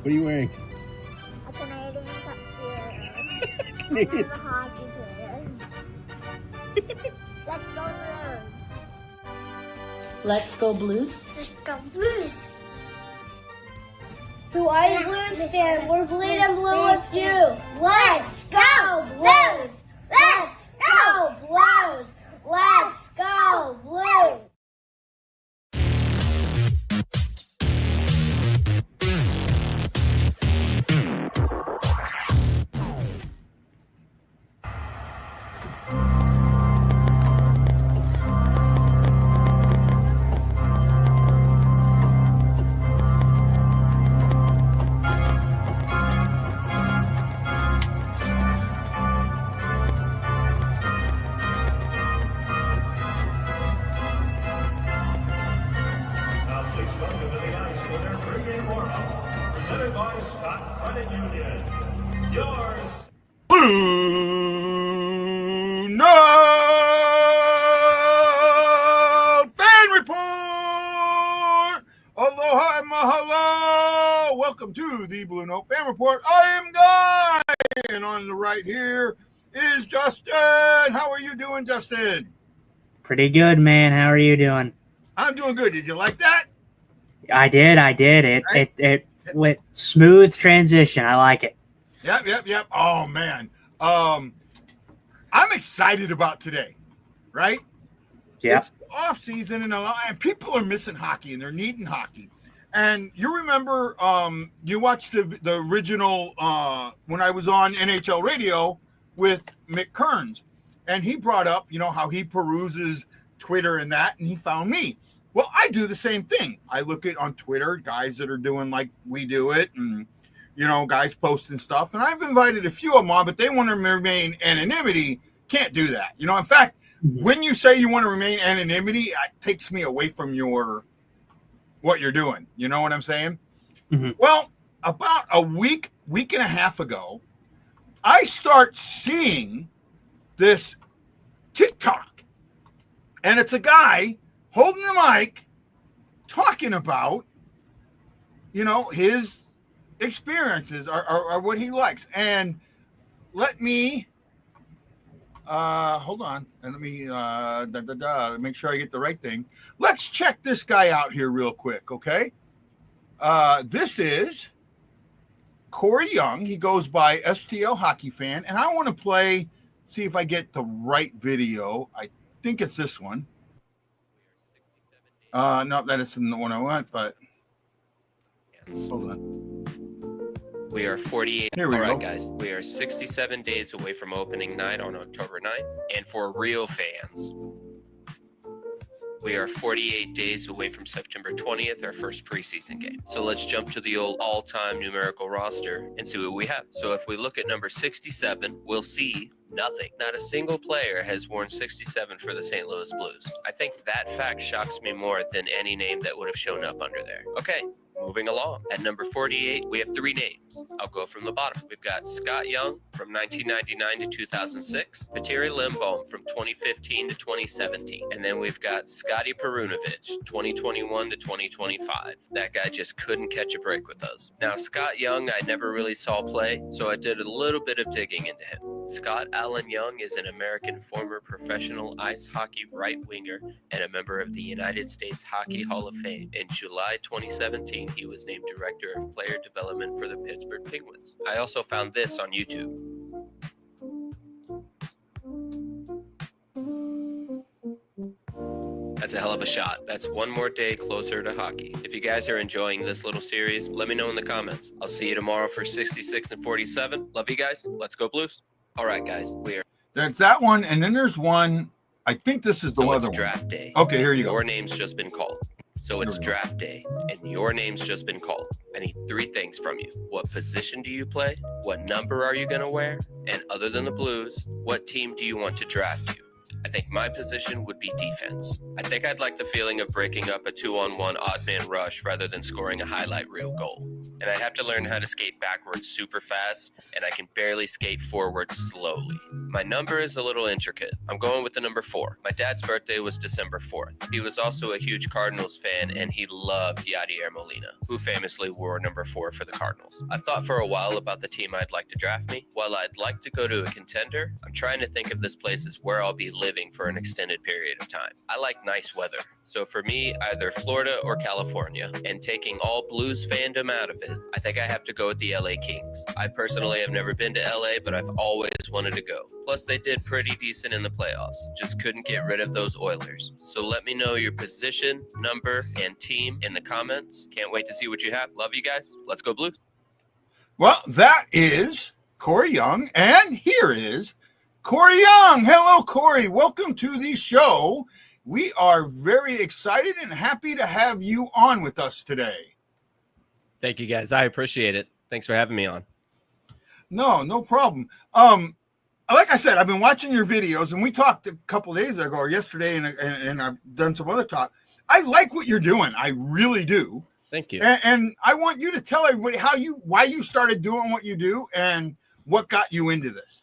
What are you wearing? A Canadian tuxedo. Canadian. I'm a hockey player. Let's go Blues. Let's go Blues. Let's go Blues. To all you Blues fans, we're bleeding blue with you. Let's go Blues! Let's go Blues! Let's go Blues! Presented by Scott Credit Union. Yours. BlueNote Fan Report! Aloha and mahalo! Welcome to the BlueNote Fan Report. I am Guy, and on the right here is Justin. How are you doing, Justin? Pretty good, man. How are you doing? I'm doing good. Did you like that? I did. It went smooth transition. I like it. Yep. Oh, man. I'm excited about today, right? Yeah. It's off season and people are missing hockey and they're needing hockey. And you remember you watched the original when I was on NHL radio with Mick Kearns, and he brought up, how he peruses Twitter and that, and he found me. Well, I do the same thing. I look at on Twitter, guys that are doing like we do it, and, guys posting stuff. And I've invited a few of them on, but they want to remain anonymity. Can't do that. In fact, when you say you want to remain anonymity, it takes me away from what you're doing. You know what I'm saying? Mm-hmm. Well, about a week and a half ago, I start seeing this TikTok, and it's a guy holding the mic, talking about, his experiences or what he likes. And let me, hold on, and let me make sure I get the right thing. Let's check this guy out here real quick, okay? This is Corey Young. He goes by STL Hockey Fan, and I want to see if I get the right video. I think it's this one. Not that it's in the one I want, but hold on. We are 48. Here we All go. right, guys. We are 67 days away from opening night on October 9th. And for real fans, we are 48 days away from September 20th, our first preseason game. So let's jump to the old all-time numerical roster and see what we have. So if we look at number 67, we'll see nothing. Not a single player has worn 67 for the St. Louis Blues. I think that fact shocks me more than any name that would have shown up under there. Okay, moving along. At number 48, we have three names. I'll go from the bottom. We've got Scott Young from 1999 to 2006, Petteri Lindholm from 2015 to 2017, and then we've got Scotty Perunovich, 2021 to 2025. That guy just couldn't catch a break with us. Now, Scott Young, I never really saw play, so I did a little bit of digging into him. Scott Allen Young is an American former professional ice hockey right winger and a member of the United States Hockey Hall of Fame. In July 2017, he was named Director of Player Development for the Pittsburgh Penguins. I also found this on YouTube. That's a hell of a shot. That's one more day closer to hockey. If you guys are enjoying this little series, let me know in the comments. I'll see you tomorrow for 66 and 47. Love you guys. Let's go Blues. All right, guys. There's that one, and then there's one. I think this is the other one. Draft day. Okay, here you go. Your name's just been called. So it's draft day, and your name's just been called. I need three things from you. What position do you play? What number are you going to wear? And other than the Blues, what team do you want to draft you? I think my position would be defense. I think I'd like the feeling of breaking up a 2-on-1 odd man rush rather than scoring a highlight reel goal. And I'd have to learn how to skate backwards super fast, and I can barely skate forward slowly. My number is a little intricate. I'm going with the number 4. My dad's birthday was December 4th. He was also a huge Cardinals fan, and he loved Yadier Molina, who famously wore number 4 for the Cardinals. I've thought for a while about the team I'd like to draft me. While I'd like to go to a contender, I'm trying to think of this place as where I'll be living for an extended period of time. I like nice weather. So for me, either Florida or California. And taking all Blues fandom out of it, I think I have to go with the LA Kings. I personally have never been to LA, but I've always wanted to go. Plus, they did pretty decent in the playoffs. Just couldn't get rid of those Oilers. So let me know your position, number, and team in the comments. Can't wait to see what you have. Love you guys. Let's go Blues. Well, that is Corey Young, and here is Corey Young. Hello, Corey. Welcome to the show. We are very excited and happy to have you on with us today. Thank you, guys. I appreciate it. Thanks for having me on. No problem. Like I said, I've been watching your videos, and we talked a couple days ago or yesterday, and I've done some other talk. I like what you're doing. I really do. Thank you. And I want you to tell everybody why you started doing what you do and what got you into this.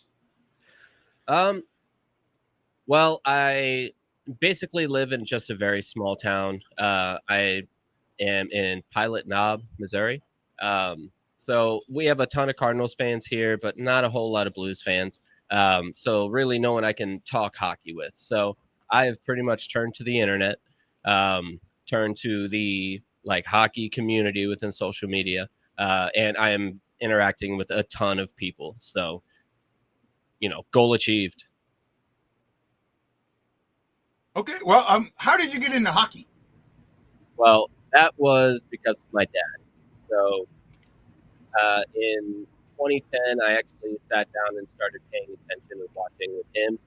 Well, I basically live in just a very small town. I am in Pilot Knob, Missouri. So we have a ton of Cardinals fans here, but not a whole lot of Blues fans. So really no one I can talk hockey with. So I have pretty much turned to the internet, turned to the hockey community within social media, and I am interacting with a ton of people. So, goal achieved. Okay. Well, how did you get into hockey? Well, that was because of my dad. So in 2010, I actually sat down and started paying attention and watching with him.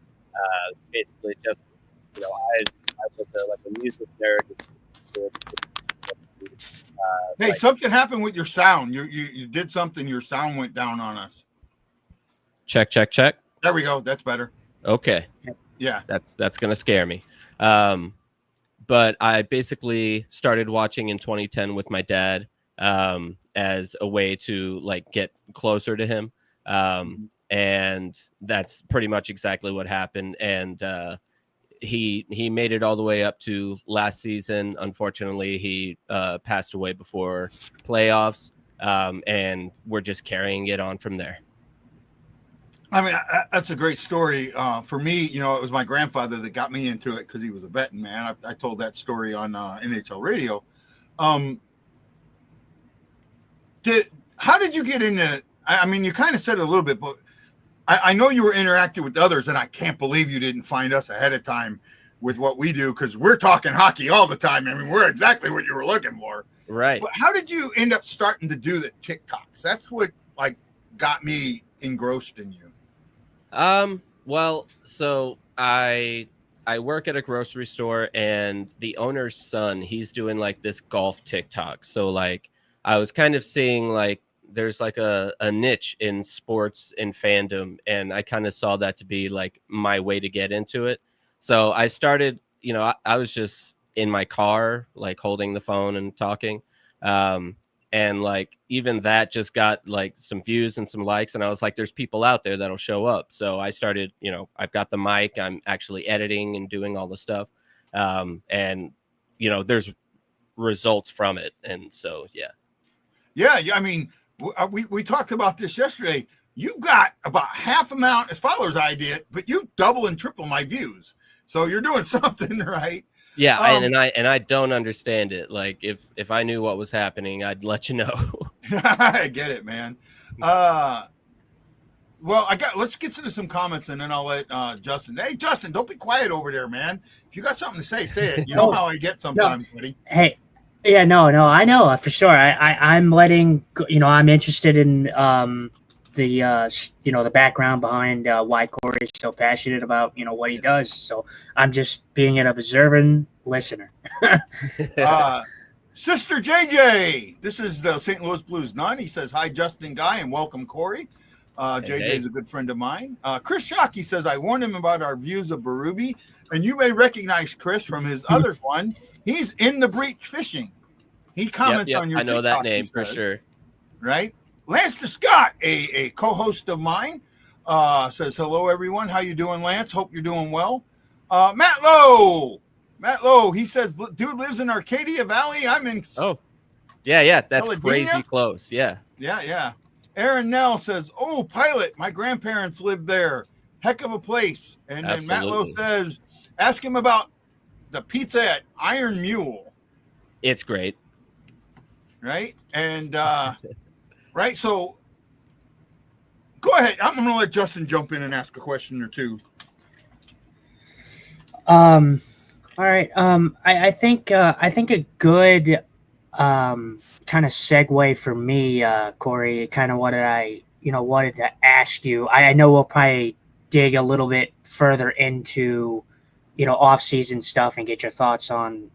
Basically, just I was a music nerd. Hey, something happened with your sound. You did something. Your sound went down on us. Check. There we go. That's better. Okay. Yeah. That's gonna scare me. But I basically started watching in 2010 with my dad as a way to get closer to him. And that's pretty much exactly what happened. And he made it all the way up to last season. Unfortunately, he passed away before playoffs. And we're just carrying it on from there. I mean, that's a great story. For me, it was my grandfather that got me into it because he was a betting man. I told that story on NHL radio. How did you get into? I mean, you kind of said it a little bit, but I know you were interacting with others, and I can't believe you didn't find us ahead of time with what we do because we're talking hockey all the time. I mean, we're exactly what you were looking for. Right. But how did you end up starting to do the TikToks? That's what got me engrossed in you. Well, so I work at a grocery store, and the owner's son, he's doing this golf TikTok. So I was kind of seeing there's a niche in sports and fandom, and I kind of saw that to be my way to get into it. So I started, I was just in my car, holding the phone and talking. And even that just got some views and some likes. And I was there's people out there that'll show up. So I started, I've got the mic, I'm actually editing and doing all the stuff. And, there's results from it. And so, yeah. Yeah. I mean, we talked about this yesterday. You got about half amount as followers I did, but you double and triple my views. So you're doing something right. Yeah, and I don't understand it. If I knew what was happening, I'd let you know. I get it, man. Well, let's get into some comments, and then I'll let Justin. Hey, Justin, don't be quiet over there, man. If you got something to say it. You know how I get sometimes, buddy. Hey, yeah, no, I know for sure. I'm letting I'm interested in the background behind why Corey is so passionate about what he does. So I'm just being an observant listener. Sister JJ, this is the St. Louis Blues nun. He says, "Hi, Justin Guy, and welcome, Corey." JJ's a good friend of mine. Chris Shockey says, I warned him about our views of Berube, and you may recognize Chris from his other one. He's in the breach fishing. He comments on your I know TikTok, that name for sure. Right? Lance Scott, a co-host of mine, says, hello, everyone. How you doing, Lance? Hope you're doing well. Matt Lowe, he says, dude lives in Arcadia Valley. I'm in. Oh, yeah. That's Paladina? crazy close. Yeah. Yeah. Aaron Nell says, oh, Pilot, my grandparents lived there. Heck of a place. And then Matt Lowe says, ask him about the pizza at Iron Mule. It's great. Right? And, right, so go ahead. I'm going to let Justin jump in and ask a question or two. All right. I think a good kind of segue for me, Corey, kind of wanted to ask you. I know we'll probably dig a little bit further into, off-season stuff and get your thoughts on,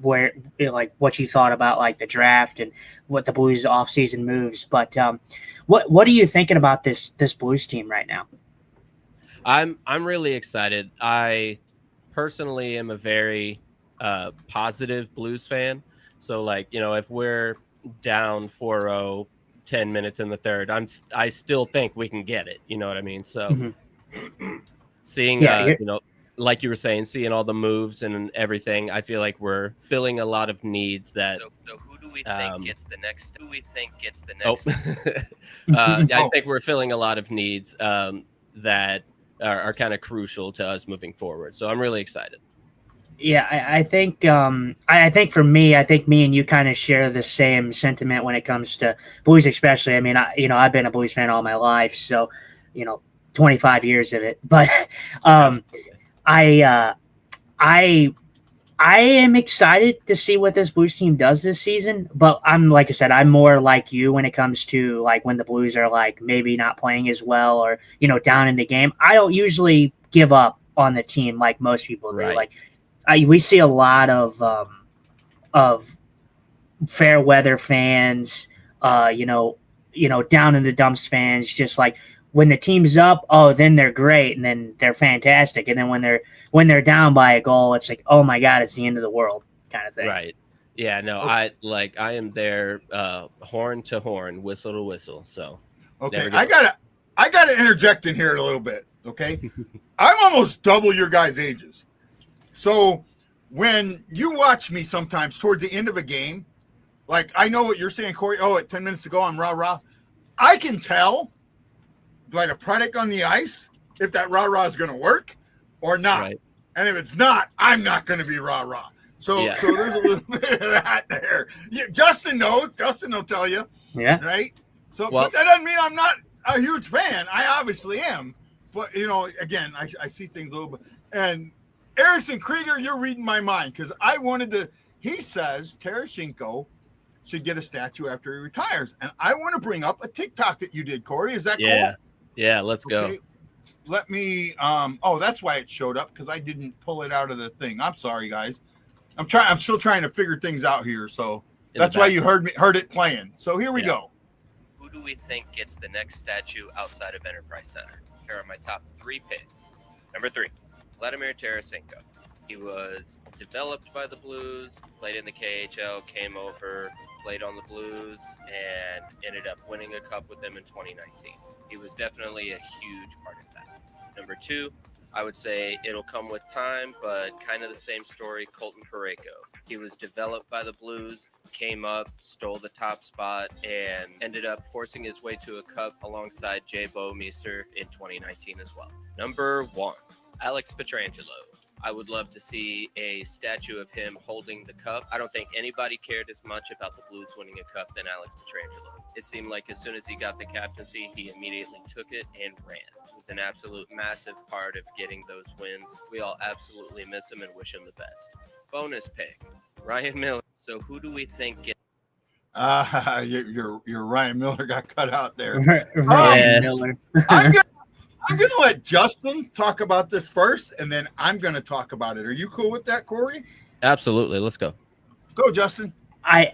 where, like, what you thought about, like, the draft and what the Blues off-season moves. But what are you thinking about this Blues team right now? I'm really excited. I personally am a very positive Blues fan. So, like, if we're down 4-0, 10 minutes in the third, I still think we can get it. You know what I mean? So seeing, like you were saying, seeing all the moves and everything, I feel like we're filling a lot of needs that. So who do we think gets the next? Who do we think gets the next? next? I think we're filling a lot of needs that are kind of crucial to us moving forward. So I'm really excited. Yeah, I think for me, I think me and you kind of share the same sentiment when it comes to Blues, especially. I mean, I've been a Blues fan all my life, so 25 years of it. But I am excited to see what this Blues team does this season. But like I said, I'm more like you when it comes to, like, when the Blues are, like, maybe not playing as well or down in the game. I don't usually give up on the team like most people do. Right. Like, we see a lot of fair weather fans, down in the dumps fans, just like when the team's up, then they're great and then they're fantastic, and then when they're down by a goal, it's like, oh my God, it's the end of the world kind of thing. Right. Yeah. No. I am there, horn to horn, whistle to whistle. So okay, I gotta interject in here a little bit. Okay, I'm almost double your guys' ages. So when you watch me sometimes towards the end of a game, like, I know what you're saying, Corey. Oh, at 10 minutes to go, I'm rah-rah. I can tell by the product on the ice if that rah-rah is going to work or not. Right. And if it's not, I'm not going to be rah-rah. So there's a little bit of that there. Yeah, Justin knows. Justin will tell you. Yeah. Right? So but that doesn't mean I'm not a huge fan. I obviously am. But, again, I see things a little bit. And Erickson Krieger, you're reading my mind, because I wanted to. He says Tarasenko should get a statue after he retires, and I want to bring up a TikTok that you did, Corey. Is that cool? Yeah. Let's go. Let me. That's why it showed up, because I didn't pull it out of the thing. I'm sorry, guys. I'm still trying to figure things out here, so that's why you heard it playing. So here we go. Who do we think gets the next statue outside of Enterprise Center? Here are my top 3 picks. Number 3. Vladimir Tarasenko. He was developed by the Blues, played in the KHL, came over, played on the Blues, and ended up winning a cup with them in 2019. He was definitely a huge part of that. Number 2, I would say it'll come with time, but kind of the same story, Colton Parayko. He was developed by the Blues, came up, stole the top spot, and ended up forcing his way to a cup alongside Jay Bouwmeester in 2019 as well. Number 1. Alex Pietrangelo. I would love to see a statue of him holding the cup. I don't think anybody cared as much about the Blues winning a cup than Alex Pietrangelo. It seemed like as soon as he got the captaincy, he immediately took it and ran. It was an absolute massive part of getting those wins. We all absolutely miss him and wish him the best. Bonus pick, Ryan Miller. So who do we think gets... Your Ryan Miller got cut out there. Ryan Miller. I'm going to let Justin talk about this first, and then I'm going to talk about it. Are you cool with that, Corey? Absolutely. Let's go. Go, Justin. I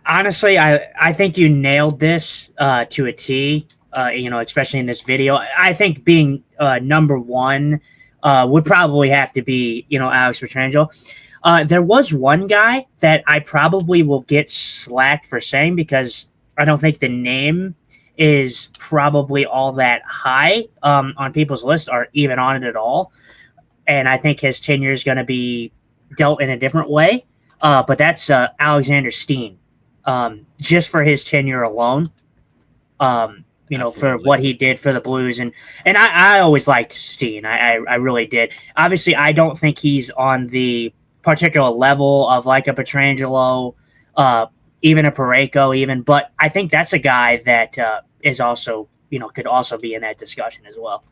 honestly, I think you nailed this to a T. especially in this video. I think being number one would probably have to be, Alex Petrangelo. There was one guy that I probably will get slack for saying because I don't think the name is probably all that high on people's list or even on it at all. And I think his tenure is going to be dealt in a different way. But that's Alexander Steen, just for his tenure alone. For what he did for the Blues. And I always liked Steen. I really did. Obviously, I don't think he's on the particular level of like a Petrangelo, even a Parayko even. But I think that's a guy that is also, could also be in that discussion as well.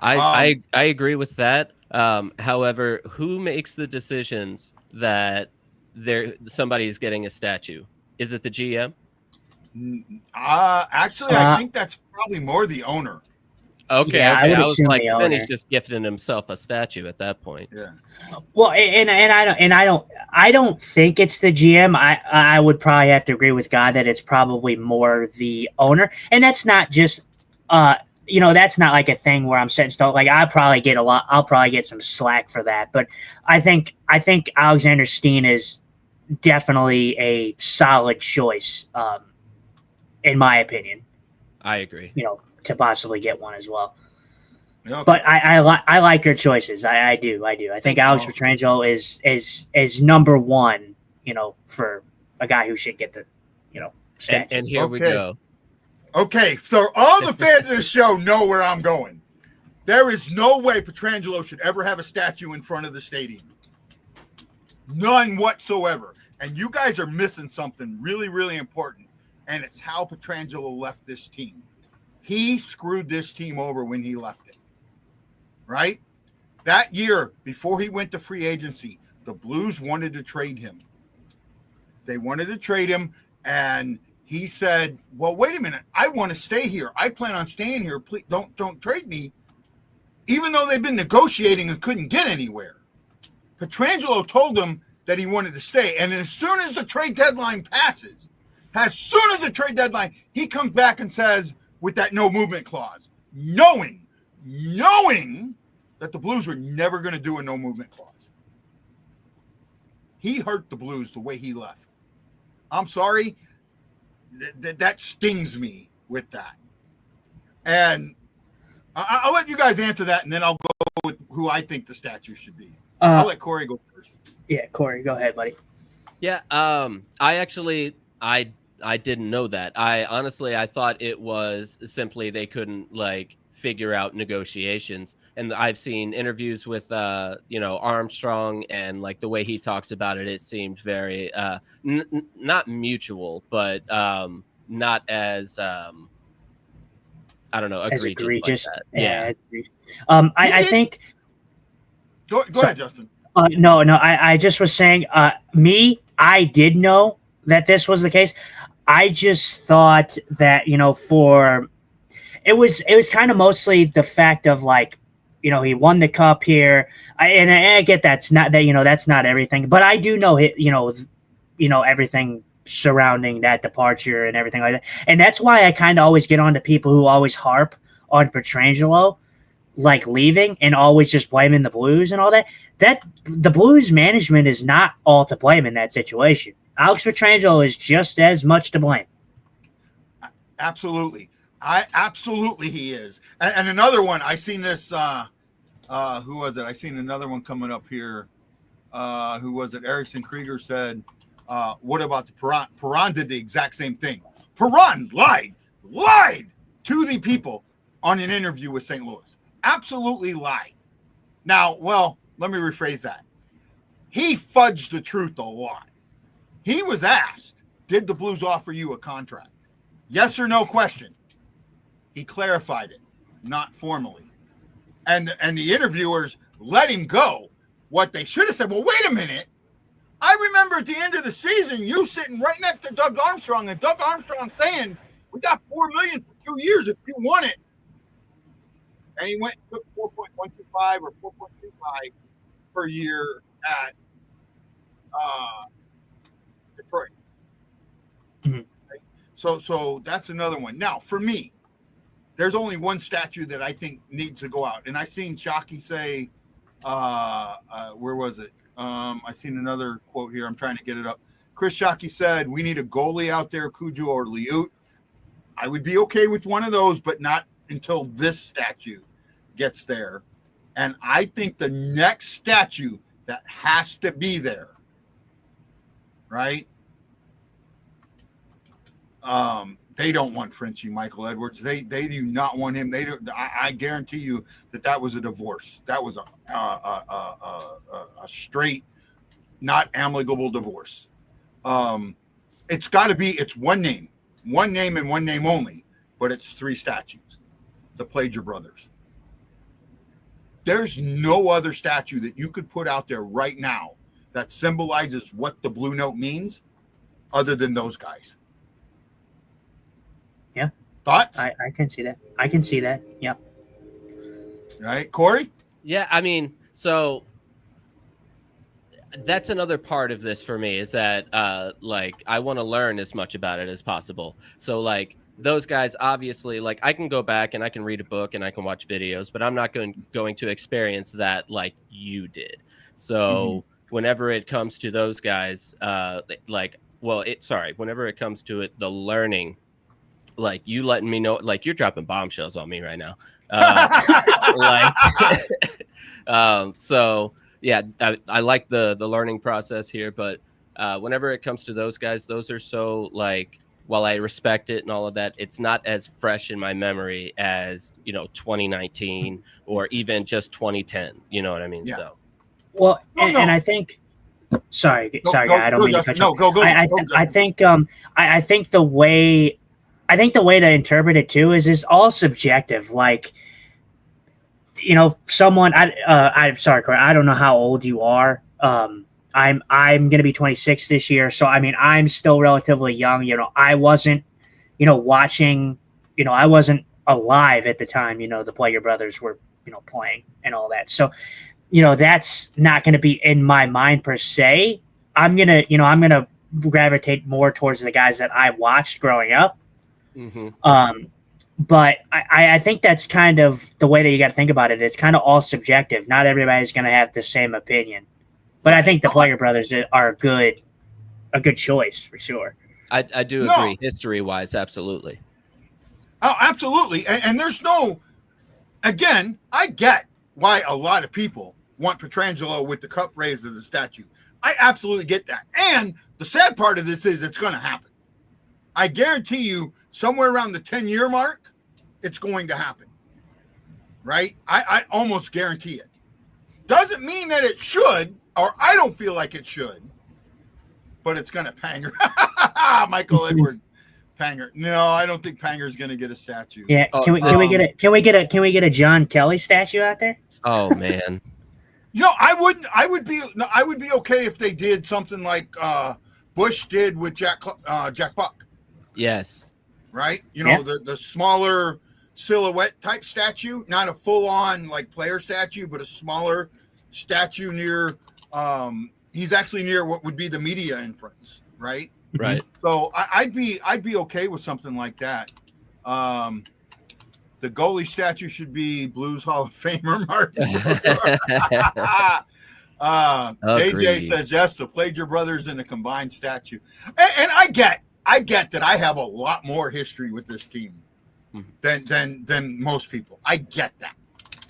I agree with that. However, who makes the decisions that somebody's getting a statue? Is it the GM? Actually, I think that's probably more the owner. Okay, Yeah, okay. I would I was assume like, the then owner. he's just gifting himself a statue at that point. Yeah. Well, I don't think it's the GM. I would probably have to agree with Guy that it's probably more the owner, and that's not just that's not like a thing where I'm setting stone. Like I'll probably get some slack for that, but I think Alexander Steen is definitely a solid choice, in my opinion. I agree. To possibly get one as well. Okay. But I like your choices. I do. I think Alex Petrangelo is number one. For a guy who should get the statue. And here we go. Okay, so all the fans of the show know where I'm going. There is no way Petrangelo should ever have a statue in front of the stadium. None whatsoever. And you guys are missing something really, really important, and it's how Petrangelo left this team. He screwed this team over when he left it, right? That year, before he went to free agency, the Blues wanted to trade him. They wanted to trade him, and he said, well, wait a minute. I want to stay here. I plan on staying here. Please don't trade me. Even though they've been negotiating and couldn't get anywhere. Petrangelo told them that he wanted to stay. And as soon as the trade deadline passes, he comes back and says, with that no movement clause, knowing that the Blues were never going to do a no movement clause. He hurt the Blues the way he left. I'm sorry. That stings me with that. And I'll let you guys answer that, and then I'll go with who I think the statue should be. I'll let Corey go first. Yeah, Corey, go ahead, buddy. Yeah, I didn't know that. I thought it was simply they couldn't figure out negotiations. And I've seen interviews with Armstrong, and the way he talks about it, it seemed very not mutual, but not as I don't know, egregious. Like that. Yeah. I think. Go ahead, Justin. No, I just was saying. I did know that this was the case. I just thought that it was kind of mostly the fact of he won the cup here. I get that's not everything, but I do know everything surrounding that departure and everything like that. And that's why I kind of always get on to people who always harp on Petrangelo, leaving and always just blaming the Blues and all that. That the Blues management is not all to blame in that situation. Alex Petrangelo is just as much to blame. Absolutely. Absolutely he is. And another one, I seen this, who was it? I seen another one coming up here. Who was it? Erickson Krieger said, what about the Perron? Perron did the exact same thing. Perron lied to the people on an interview with St. Louis. Absolutely lied. Now, well, let me rephrase that. He fudged the truth a lot. He was asked, did the Blues offer you a contract? Yes or no question. He clarified it, not formally. And the interviewers let him go. What they should have said, well, wait a minute. I remember at the end of the season, you sitting right next to Doug Armstrong, and Doug Armstrong saying, we got $4 million for 2 years if you want it. And he went and took 4.125 or 4.25 per year at Detroit. Mm-hmm. So that's another one. Now, for me, there's only one statue that I think needs to go out. And I seen Shockey say, where was it? I seen another quote here. I'm trying to get it up. Chris Shockey said, we need a goalie out there, Cujo or Liut. I would be okay with one of those, but not until this statue gets there. And I think the next statue that has to be there, right? They don't want Frenchie Michael Edwards. They do not want him. They do. I guarantee you that was a divorce. That was a straight, not amicable divorce. It's got to be. It's one name and one name only. But it's 3 statues. The Plager brothers. There's no other statue that you could put out there right now that symbolizes what the Blue Note means, other than those guys. Yeah. Thoughts? I can see that. I can see that. Yeah. Right, Corey? Yeah, I mean, so that's another part of this for me, is that like I want to learn as much about it as possible. So like those guys, obviously, like I can go back and I can read a book and I can watch videos, but I'm not going to experience that like you did. So whenever it comes to those guys, whenever it comes to it, the learning, like you letting me know, like you're dropping bombshells on me right now. So yeah, I like the learning process here, but whenever it comes to those guys, those are so like, while I respect it and all of that, it's not as fresh in my memory as, 2019 or even just 2010. You know what I mean? Yeah. So, well, and I think, sorry, I don't mean to cut you. No, go. I think the way to interpret it too is all subjective. Like, someone, I'm sorry, Corey, I don't know how old you are. I'm going to be 26 this year. So, I mean, I'm still relatively young. I wasn't, watching, I wasn't alive at the time, the Player brothers were, playing and all that. So, that's not going to be in my mind per se. I'm going to gravitate more towards the guys that I watched growing up. But I think that's kind of the way that you got to think about it. It's kind of all subjective. Not everybody's going to have the same opinion. But I think the Player brothers are a good choice for sure. I do agree, history-wise, absolutely. Oh, absolutely. And there's no, again, I get why a lot of people want Petrangelo with the cup raised as a statue. I absolutely get that. And the sad part of this is it's going to happen. I guarantee you somewhere around the 10-year mark, it's going to happen. Right? I almost guarantee it. Doesn't mean that it should, or I don't feel like it should, but it's going to Panger. Michael Edward Panger. No, I don't think Panger's going to get a statue. Yeah, can we get a John Kelly statue out there? Oh man. I would be okay if they did something like Bush did with Jack Buck. Yes. Right? The smaller silhouette type statue, not a full on like player statue, but a smaller statue near he's actually near what would be the media entrance, right? Right. So I'd be okay with something like that. The goalie statue should be Blues Hall of Famer Martin. JJ says yes, the Plager brothers in a combined statue. And I get that I have a lot more history with this team than most people. I get that,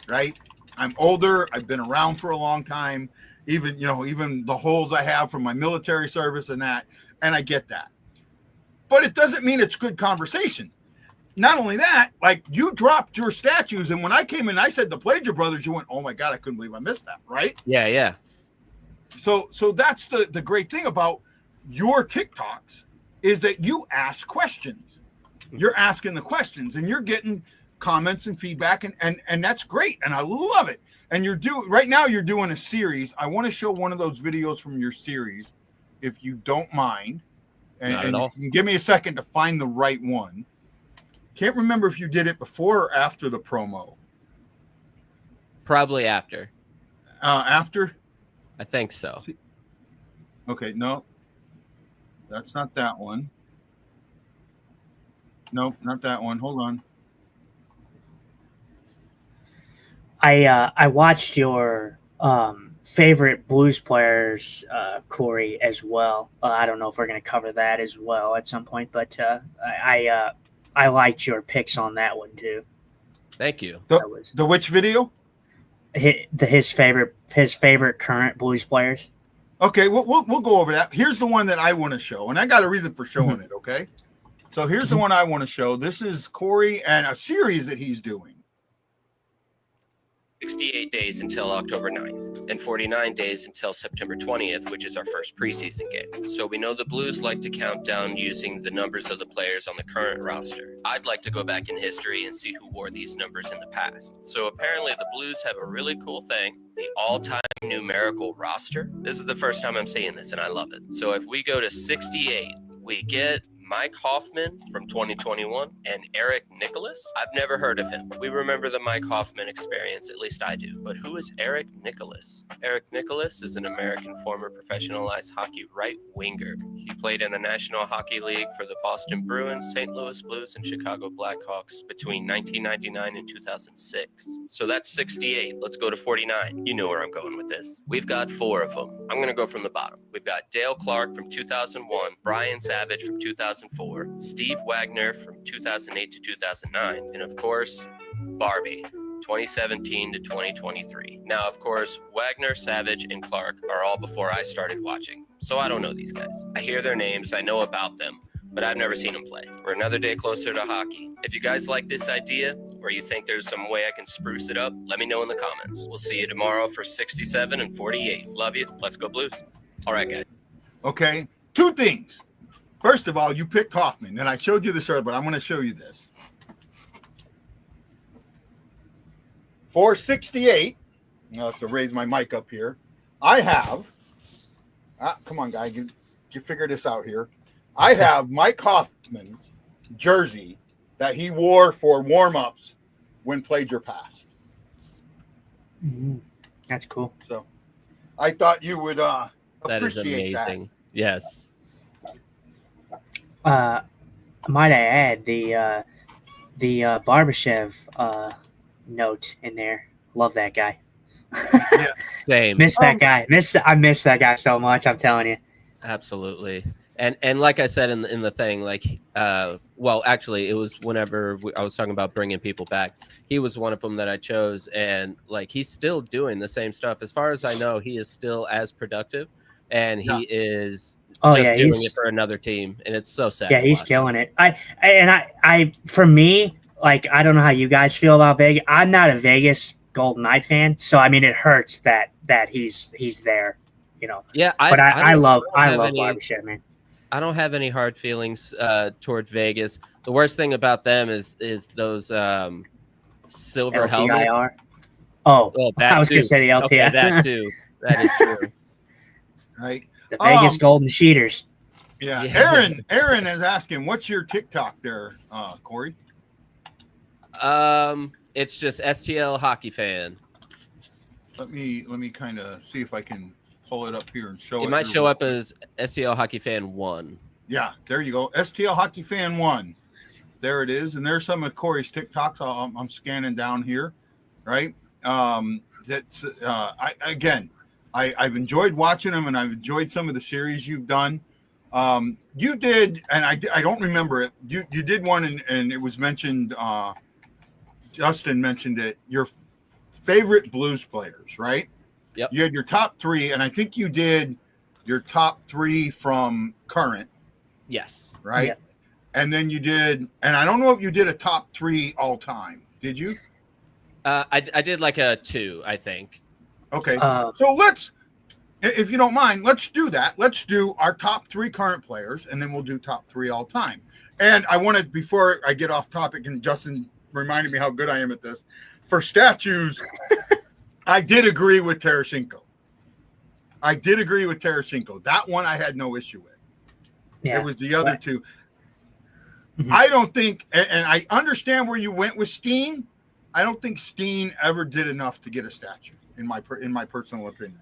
right? I'm older. I've been around for a long time. Even the holes I have from my military service and that, and I get that. But it doesn't mean it's good conversation. Not only that, like you dropped your statues, and when I came in, I said the Plager brothers. You went, "Oh my God, I couldn't believe I missed that." Right? Yeah. So that's the great thing about your TikToks is that you ask questions. You're asking the questions, and you're getting comments and feedback, and that's great, and I love it. And right now you're doing a series. I want to show one of those videos from your series, if you don't mind. And if you can give me a second to find the right one. Can't remember if you did it before or after the promo. Probably after. After? I think so. Okay, no. That's not that one. Nope, not that one. Hold on. I watched your favorite blues players, Corey, as well. I don't know if we're going to cover that as well at some point, but I liked your picks on that one too. Thank you. The which video? His favorite current blues players. Okay, we'll go over that. Here's the one that I want to show, and I got a reason for showing it. Okay, so here's the one I want to show. This is Corey and a series that he's doing. 68 days until October 9th, and 49 days until September 20th, which is our first preseason game. So we know the Blues like to count down using the numbers of the players on the current roster. I'd like to go back in history and see who wore these numbers in the past. So apparently the Blues have a really cool thing, the all-time numerical roster. This is the first time I'm seeing this, and I love it. So if we go to 68, we get Mike Hoffman from 2021 and Eric Nicholas. I've never heard of him. We remember the Mike Hoffman experience, at least I do. But who is Eric Nicholas? Eric Nicholas is an American former professional ice hockey right winger. He played in the National Hockey League for the Boston Bruins, St. Louis Blues, and Chicago Blackhawks between 1999 and 2006. So that's 68. Let's go to 49. You know where I'm going with this. We've got 4 of them. I'm going to go from the bottom. We've got Dale Clark from 2001, Brian Savage from 2004, Steve Wagner from 2008 to 2009, and of course, Barbie, 2017 to 2023. Now, of course, Wagner, Savage, and Clark are all before I started watching, so I don't know these guys. I hear their names, I know about them, but I've never seen them play. We're another day closer to hockey. If you guys like this idea, or you think there's some way I can spruce it up, let me know in the comments. We'll see you tomorrow for 67 and 48. Love you. Let's go Blues. All right, guys. Okay, 2 things. First of all, you picked Hoffman, and I showed you this earlier, but I'm going to show you this. For 68, I'll have to raise my mic up here. I have, come on, guy, you figure this out here. I have Mike Hoffman's jersey that he wore for warm-ups when Plager passed. Mm-hmm. That's cool. So I thought you would That is appreciate amazing. that. Yes. Might I add the Barbashev note in there? Love that guy. Yeah. Same. Miss that guy. I miss that guy so much. I'm telling you. Absolutely. And like I said in the thing, like, well, actually, it was whenever I was talking about bringing people back. He was one of them that I chose, and like he's still doing the same stuff. As far as I know, he is still as productive, and he is doing it for another team, and it's so sad. Yeah, he's killing it. I for me, like, I don't know how you guys feel about Vegas. I'm not a Vegas Golden Knight fan, so I mean, it hurts that he's there, you know. Yeah, I love Barbashev, man. I don't have any hard feelings toward Vegas. The worst thing about them is those silver helmets. Oh, that I was too. going to say the LTI. Okay, that too. That is true. Right. The Vegas Golden Sheeters. Yeah. Aaron is asking, what's your TikTok there, Corey? It's just STL hockey fan. Let me kind of see if I can pull it up here and show it. It might show up as STL hockey fan 1. Yeah, there you go. STL hockey fan 1. There it is. And there's some of Corey's TikToks. I'm scanning down here, right? That's I've enjoyed watching them, and I've enjoyed some of the series you've done. You did, and I don't remember it. You did one, and it was mentioned. Justin mentioned it. Your favorite blues players, right? Yep. You had your top 3, and I think you did your top 3 from current. Yes. Right. Yeah. And then you did, and I don't know if you did a top 3 all time. Did you? I did like a 2, I think. Okay. So let's, if you don't mind, let's do that. Let's do our top 3 current players, and then we'll do top 3 all time. And I wanted, before I get off topic, and Justin reminded me how good I am at this, for statues, I did agree with Tarasenko. That one I had no issue with. Yeah. It was the other 2. Mm-hmm. I don't think, and I understand where you went with Steen. I don't think Steen ever did enough to get a statue, in my personal opinion.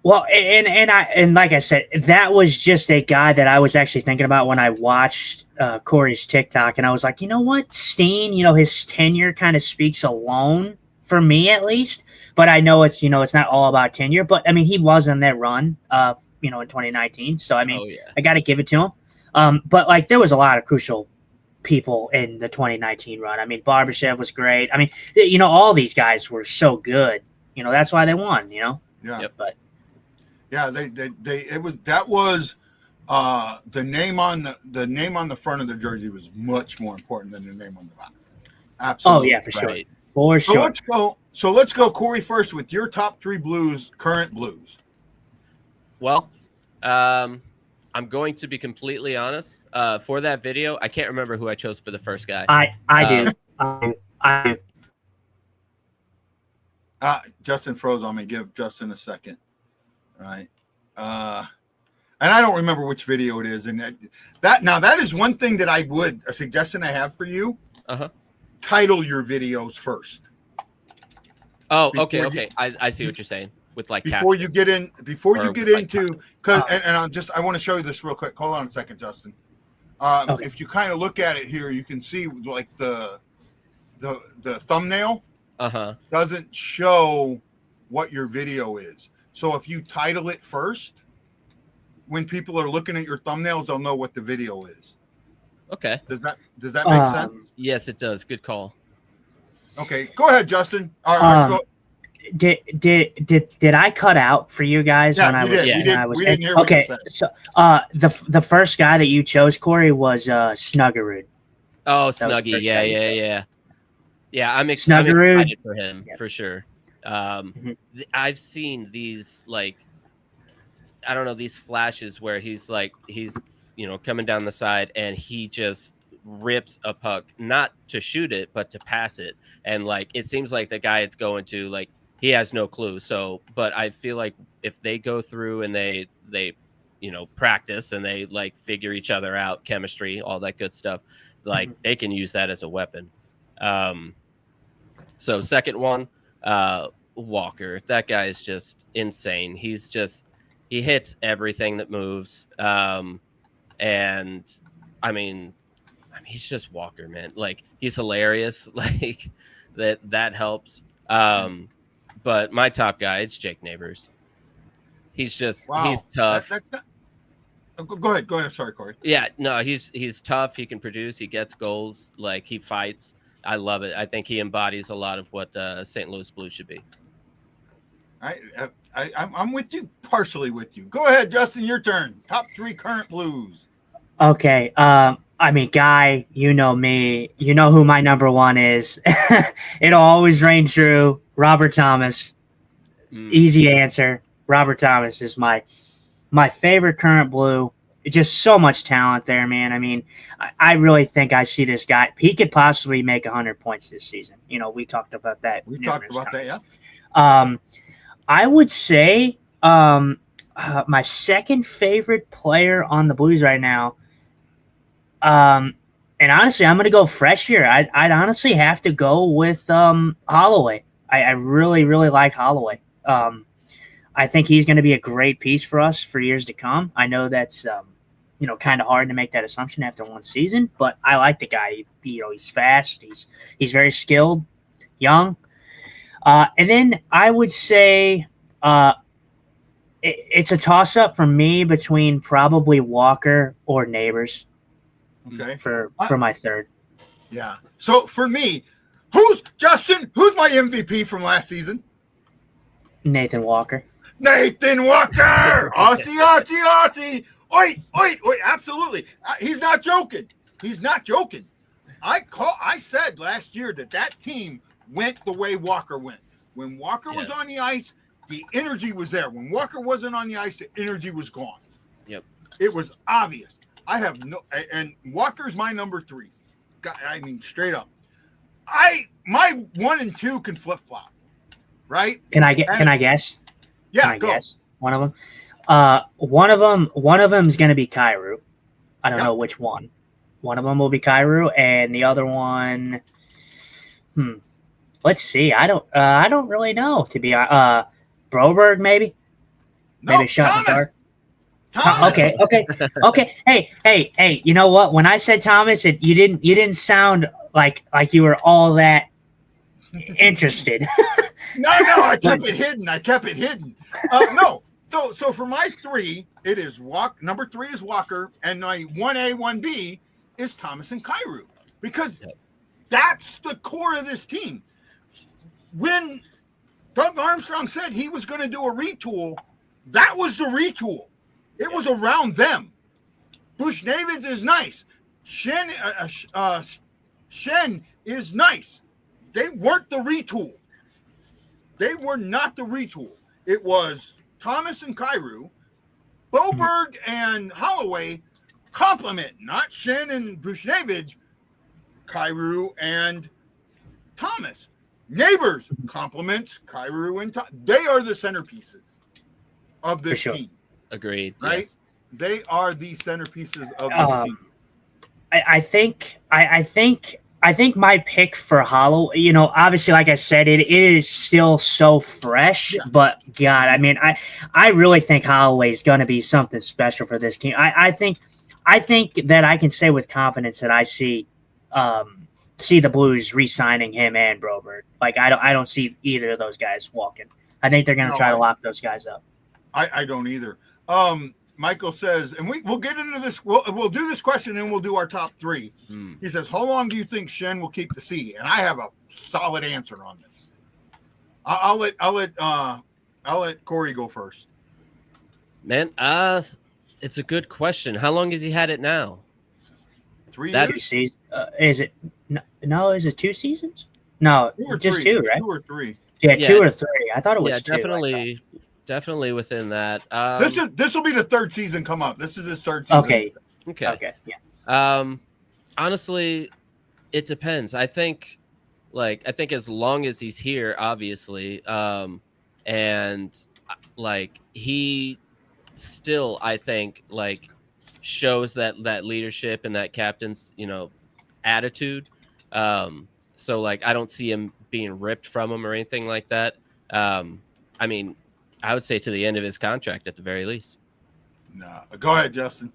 Well, and like I said, that was just a guy that I was actually thinking about when I watched Corey's TikTok, and I was like, you know what, Steen, his tenure kind of speaks alone for me at least. But I know it's it's not all about tenure. But I mean, he was in that run, in 2019. So I mean, Oh yeah. I got to give it to him. But like, there was a lot of crucial people in the 2019 run. I mean, Barbashev was great. I mean, all these guys were so good. That's why they won. Yeah. Yep. But Yeah, that was the name on the front of the jersey was much more important than the name on the back. Absolutely. Oh yeah, for sure. Right. For So sure. let's go, Corey, first with your top 3 Blues, current Blues. Well, I'm going to be completely honest. For that video, I can't remember who I chose for the first guy. I do. I do. Justin froze on me. Give Justin a second. Right. And I don't remember which video it is. And that is one thing that a suggestion I have for you. Uh-huh. Title your videos first. Oh, okay. I see what you're saying. With like before you get into because Oh. and I want to show you this real quick. Hold on a second, Justin. Okay. If you kind of look at it here, you can see like the thumbnail Uh-huh. doesn't show what your video is. So if you title it first, when people are looking at your thumbnails, they'll know what the video is. Okay. Does that make sense? Yes, it does. Good call. Okay, go ahead, Justin. All right, go. Did I cut out for you guys Yeah, when I you was? did. when You I did. was We didn't hear what you okay, said. so the first guy that you chose, Corey, was Snuggerud. Oh, was the Snuggie. first Yeah, guy you yeah, chose. yeah. Yeah, I'm Snuggerud. excited for him for sure. I've seen these I don't know, these flashes where he's coming down the side and he just rips a puck, not to shoot it, but to pass it. And it seems like the guy it's going to, he has no clue. So, but I feel like if they go through and they practice and they figure each other out, chemistry, all that good stuff, they can use that as a weapon. So second one, Walker. That guy is just insane. He hits everything that moves. And I mean, he's just Walker, man. He's hilarious. That helps. But my top guy, it's Jake Neighbors. He's just he's tough. That's not. Go ahead. I'm sorry, Corey. Yeah, no, he's tough. He can produce. He gets goals. He fights. I love it. I think he embodies a lot of what St. Louis Blues should be. All right, I'm with you, partially with you. Go ahead, Justin. Your turn. Top 3 current Blues. Okay. I mean, Guy, you know me. You know who my number 1 is. It'll always reign true. Robert Thomas. Easy answer. Robert Thomas is my favorite current Blue. Just so much talent there, man. I mean, I really think I see this guy. He could possibly make 100 points this season. We talked about that. We talked about that, yeah. I would say my second favorite player on the Blues right now. And honestly, I'm going to go fresh here. I'd honestly have to go with Holloway. I really, really like Holloway. I think he's going to be a great piece for us for years to come. I know that's kind of hard to make that assumption after one season, but I like the guy. He's fast. He's very skilled, young. And then I would say it's a toss-up for me between probably Walker or Neighbors. Okay. For my third. Yeah. So for me, who's my MVP from last season? Nathan Walker. Nathan Walker! Aussie! Oi! Absolutely. He's not joking. I said last year that team went the way Walker went. When Walker was on the ice, the energy was there. When Walker wasn't on the ice, the energy was gone. Yep. It was obvious. And Walker's my number 3. I mean, straight up. My 1 and 2 can flip flop, right? Can I guess? Yeah, can I go. Guess one of them. One of them is going to be Kyrou. I don't know which one. One of them will be Kyrou, and the other one. Let's see. I don't really know. To be Broberg, maybe. No, Maybe shot in the dark. Thomas. Okay. Hey. You know what? When I said Thomas, you didn't sound like you were all that interested. No, I kept it hidden. No. So for my 3, it is number 3 is Walker, and my 1A, 1B is Thomas and Kyrou, because that's the core of this team. When Doug Armstrong said he was going to do a retool, that was the retool. It was around them. Bushnavids is nice. Shen is nice. They weren't the retool. They were not the retool. It was Thomas and Kyrou, Boberg and Holloway complement, not Shen and Bushnavids, Kyrou and Thomas. Neighbors complements Kyrou and Thomas. They are the centerpieces of this team. Agreed. Right? Yes. They are the centerpieces of this team. I think my pick for Hollow, obviously, like I said, it is still so fresh, but God, I mean, I really think Holloway is going to be something special for this team. I think that I can say with confidence that I see the Blues re-signing him and Broberg. Like, I don't see either of those guys walking. I think they're going to try to lock those guys up. I don't either. Michael says, and we'll get into this. We'll do this question and we'll do our top 3. He says, how long do you think Shen will keep the C? And I have a solid answer on this. I'll let Corey go first. Man, it's a good question. How long has he had it now? 3 years. years? Is it no? Is it 2 seasons? No, just 2, right? 2 or 3. Yeah, 2 or 3. I thought it was 2. Definitely within that. This will be the 3rd season come up. This is his 3rd season. Okay. Yeah. Honestly, it depends. I think as long as he's here, obviously, and like he still, I think, like shows that leadership and that captain's attitude. So like I don't see him being ripped from him or anything like that. I mean, I would say to the end of his contract at the very least. No, go ahead, Justin.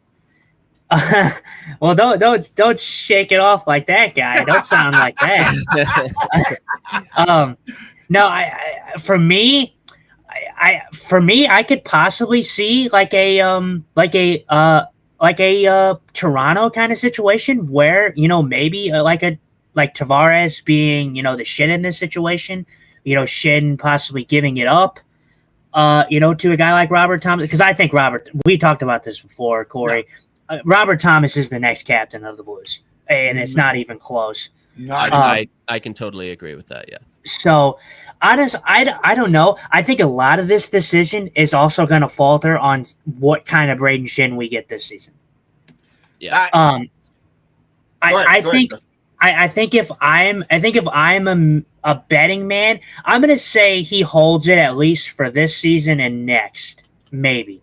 Well, don't shake it off like that, guy. Don't sound like that. No, for me, I could possibly see like a Toronto kind of situation where maybe like Tavares being the shit in this situation, Shin possibly giving it up. To a guy like Robert Thomas, because I think we talked about this before, Corey. Robert Thomas is the next captain of the Blues, and it's not even close. I can totally agree with that. Yeah. So, I don't know. I think a lot of this decision is also going to falter on what kind of Braden Shin we get this season. Yeah. I think if I'm a betting man, I'm going to say he holds it at least for this season and next, maybe.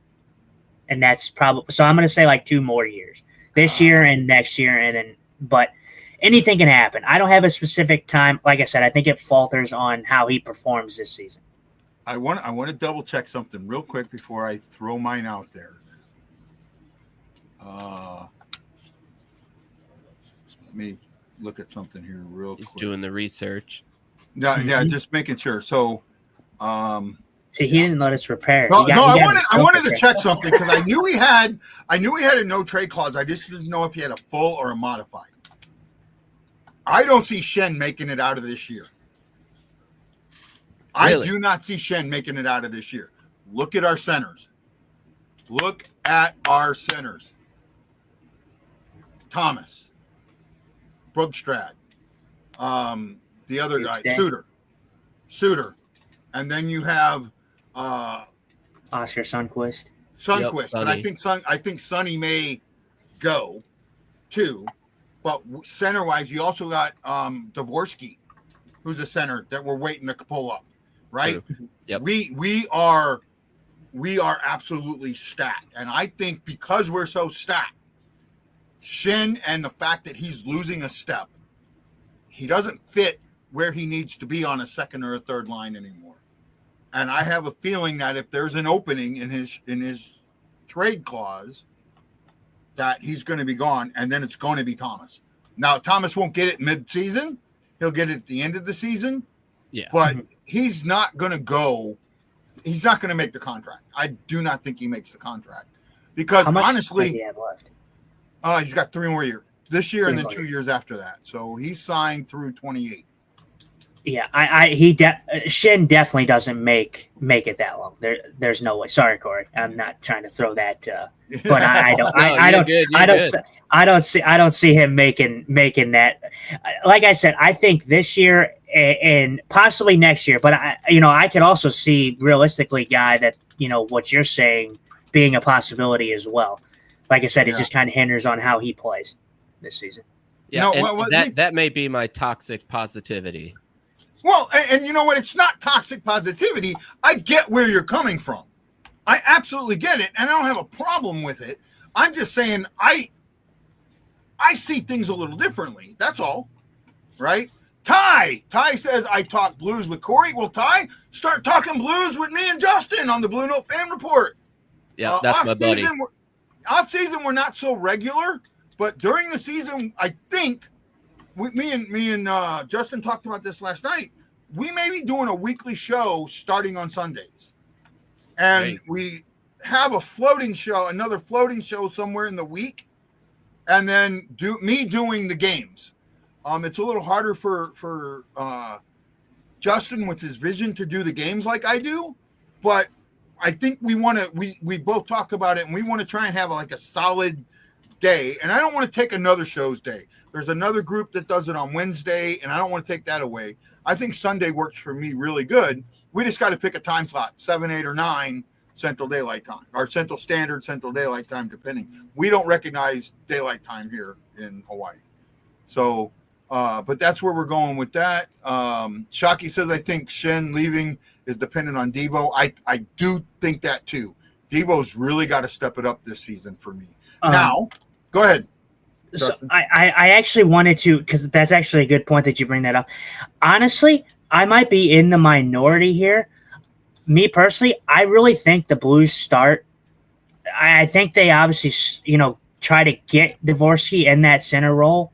And that's probably, so I'm going to say like 2 more years, this year and next year. But anything can happen. I don't have a specific time. Like I said, I think it falters on how he performs this season. I want to double check something real quick before I throw mine out there. Let me look at something here real quick. He's doing the research. Yeah, just making sure. So, see, he didn't let us prepare. I wanted to check something because I knew he had a no trade clause. I just didn't know if he had a full or a modified. I don't see Shen making it out of this year. Really? I do not see Shen making it out of this year. Look at our centers. Thomas, Brugstrad, the other guy, Suter, and then you have Oscar Sundquist. Yep, and I think Sonny may go too. But center wise, you also got Dvorsky, who's a center that we're waiting to pull up, right? Yep. We are absolutely stacked, and I think because we're so stacked, Shin and the fact that he's losing a step, he doesn't fit where he needs to be on a second or a third line anymore. And I have a feeling that if there's an opening in his trade clause, that he's going to be gone, and then it's going to be Thomas. Now, Thomas won't get it mid-season. He'll get it at the end of the season. Yeah. but he's not going to go. He's not going to make the contract. I do not think he makes the contract because How much does honestly, he have left? he's got 3 more years this year 3 and then more 2 years after that. So he's signed through 28. Yeah, Shin definitely doesn't make it that long. There's no way. Sorry, Corey. I'm not trying to throw that, but I don't. No, I you're don't. good, I you're don't. good. I don't see him making that. Like I said, I think this year and possibly next year. But I could also see realistically, Guy, that what you're saying being a possibility as well. Like I said, it just kind of hinders on how he plays this season. Yeah, You know, and that may be my toxic positivity. Well, and you know what? It's not toxic positivity. I get where you're coming from. I absolutely get it, and I don't have a problem with it. I'm just saying I see things a little differently. That's all, right? Ty says I talk blues with Corey. Well, Ty, start talking blues with me and Justin on the BlueNote Fan Report. Yeah, that's my buddy. Off season, we're not so regular, but during the season, I think me and Justin talked about this last night. We may be doing a weekly show starting on Sundays, and we have another floating show somewhere in the week, and then doing the games. It's a little harder for Justin with his vision to do the games like I do, but I think we both talk about it, and we want to try and have like a solid day. And I don't want to take another show's day. There's another group that does it on Wednesday, and I don't want to take that away. I think Sunday works for me really good. We just got to pick a time slot, 7, 8, or 9 Central Daylight Time, or Central Standard, Central Daylight Time, depending. We don't recognize daylight time here in Hawaii. So, but that's where we're going with that. Shockey says, I think Shen leaving is dependent on Devo. I do think that too. Devo's really got to step it up this season for me. Now, go ahead. So I actually wanted to, because that's actually a good point that you bring that up. Honestly, I might be in the minority here. Me personally, I really think the Blues start. I think they obviously, try to get Dvorsky in that center role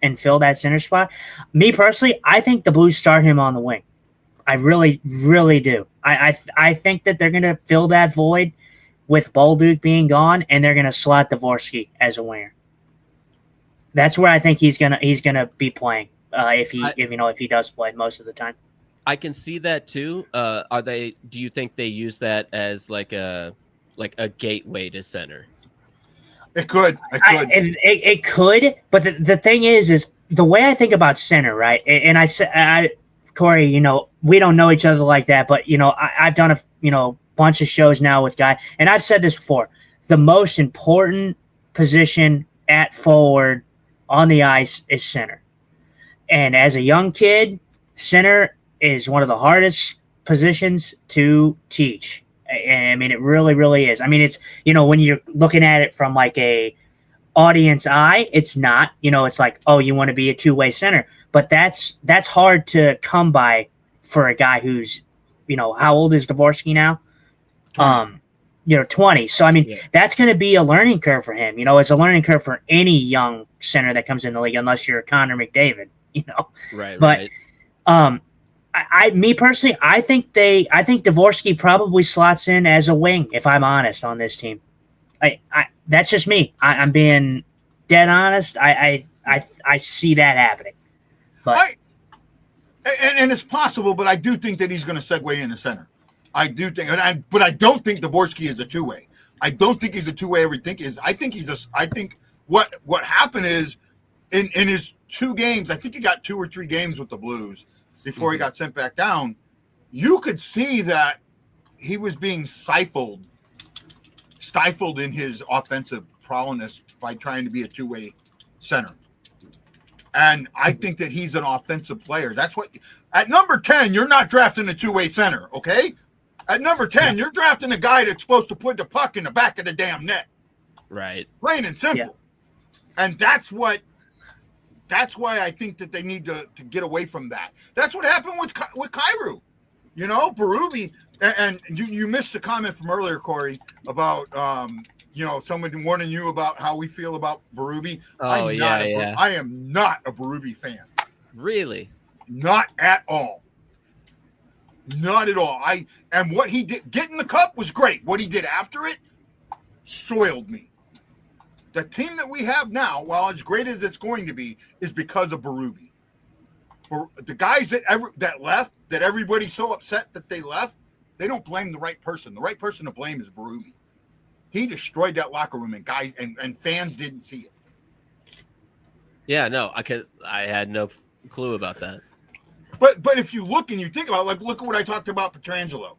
and fill that center spot. Me personally, I think the Blues start him on the wing. I really, really do. I think that they're going to fill that void with Bolduc being gone, and they're going to slot Dvorsky as a winger. That's where I think he's gonna be playing if he does play most of the time. I can see that too. Do you think they use that as like a gateway to center? It could. It could, but the thing is the way I think about center, right? And I said, Corey, we don't know each other like that, but I've done a bunch of shows now with Guy, and I've said this before: the most important position at forward on the ice is center. And as a young kid, center is one of the hardest positions to teach. I mean, it really, really is. I mean, it's, when you're looking at it from like a audience eye, it's not, it's like, oh, you want to be a two-way center. But that's hard to come by for a guy who's, how old is Dvorsky now? 20. So, I mean, that's going to be a learning curve for him. It's a learning curve for any young center that comes in the league, unless you're Connor McDavid, Right. But, me personally, I think Dvorsky probably slots in as a wing, if I'm honest, on this team. That's just me. I'm being dead honest. I see that happening. But and it's possible, but I do think that he's going to segue in the center. I do think, but I don't think Dvorsky is a two-way. I don't think he's a two-way. Everything is. I think what happened is in his 2 games. I think he got 2 or 3 games with the Blues before he got sent back down. You could see that he was being stifled in his offensive prowess by trying to be a two-way center. And I think that he's an offensive player. That's what at number 10, you're not drafting a two-way center, okay? At number 10, you're drafting a guy that's supposed to put the puck in the back of the damn net. Right. Plain and simple. Yeah. And that's why I think that they need to get away from that. That's what happened with Kyrou. Berube, and you missed a comment from earlier, Corey, about someone warning you about how we feel about Berube. Oh, I am not a Berube fan. Really? Not at all. Not at all. And what he did getting the cup was great. What he did after it soiled me. The team that we have now, while as great as it's going to be, is because of Berube. The guys that left, that everybody's so upset that they left, they don't blame the right person. The right person to blame is Berube. He destroyed that locker room, and guys and fans didn't see it. Yeah, no, I had no clue about that. But if you look and you think about it, like, look at what I talked about Petrangelo,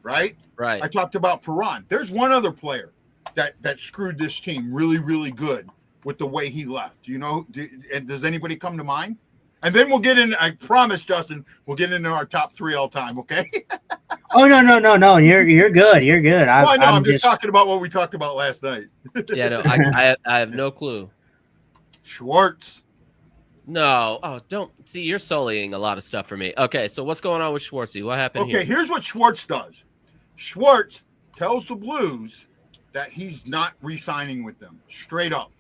right? Right. I talked about Perron. There's one other player that screwed this team really, really good with the way he left. Do you know? And does anybody come to mind? And then we'll get in. I promise, Justin, we'll get into our top 3 all time. Okay? Oh no! You're good. You're good. I'm just talking about what we talked about last night. Yeah, no, I have no clue. Schwartz. No, don't see. You're sullying a lot of stuff for me. Okay, so what's going on with Schwartzy? What happened here? Okay, here's what Schwartz does. Schwartz tells the Blues that he's not re-signing with them, straight up.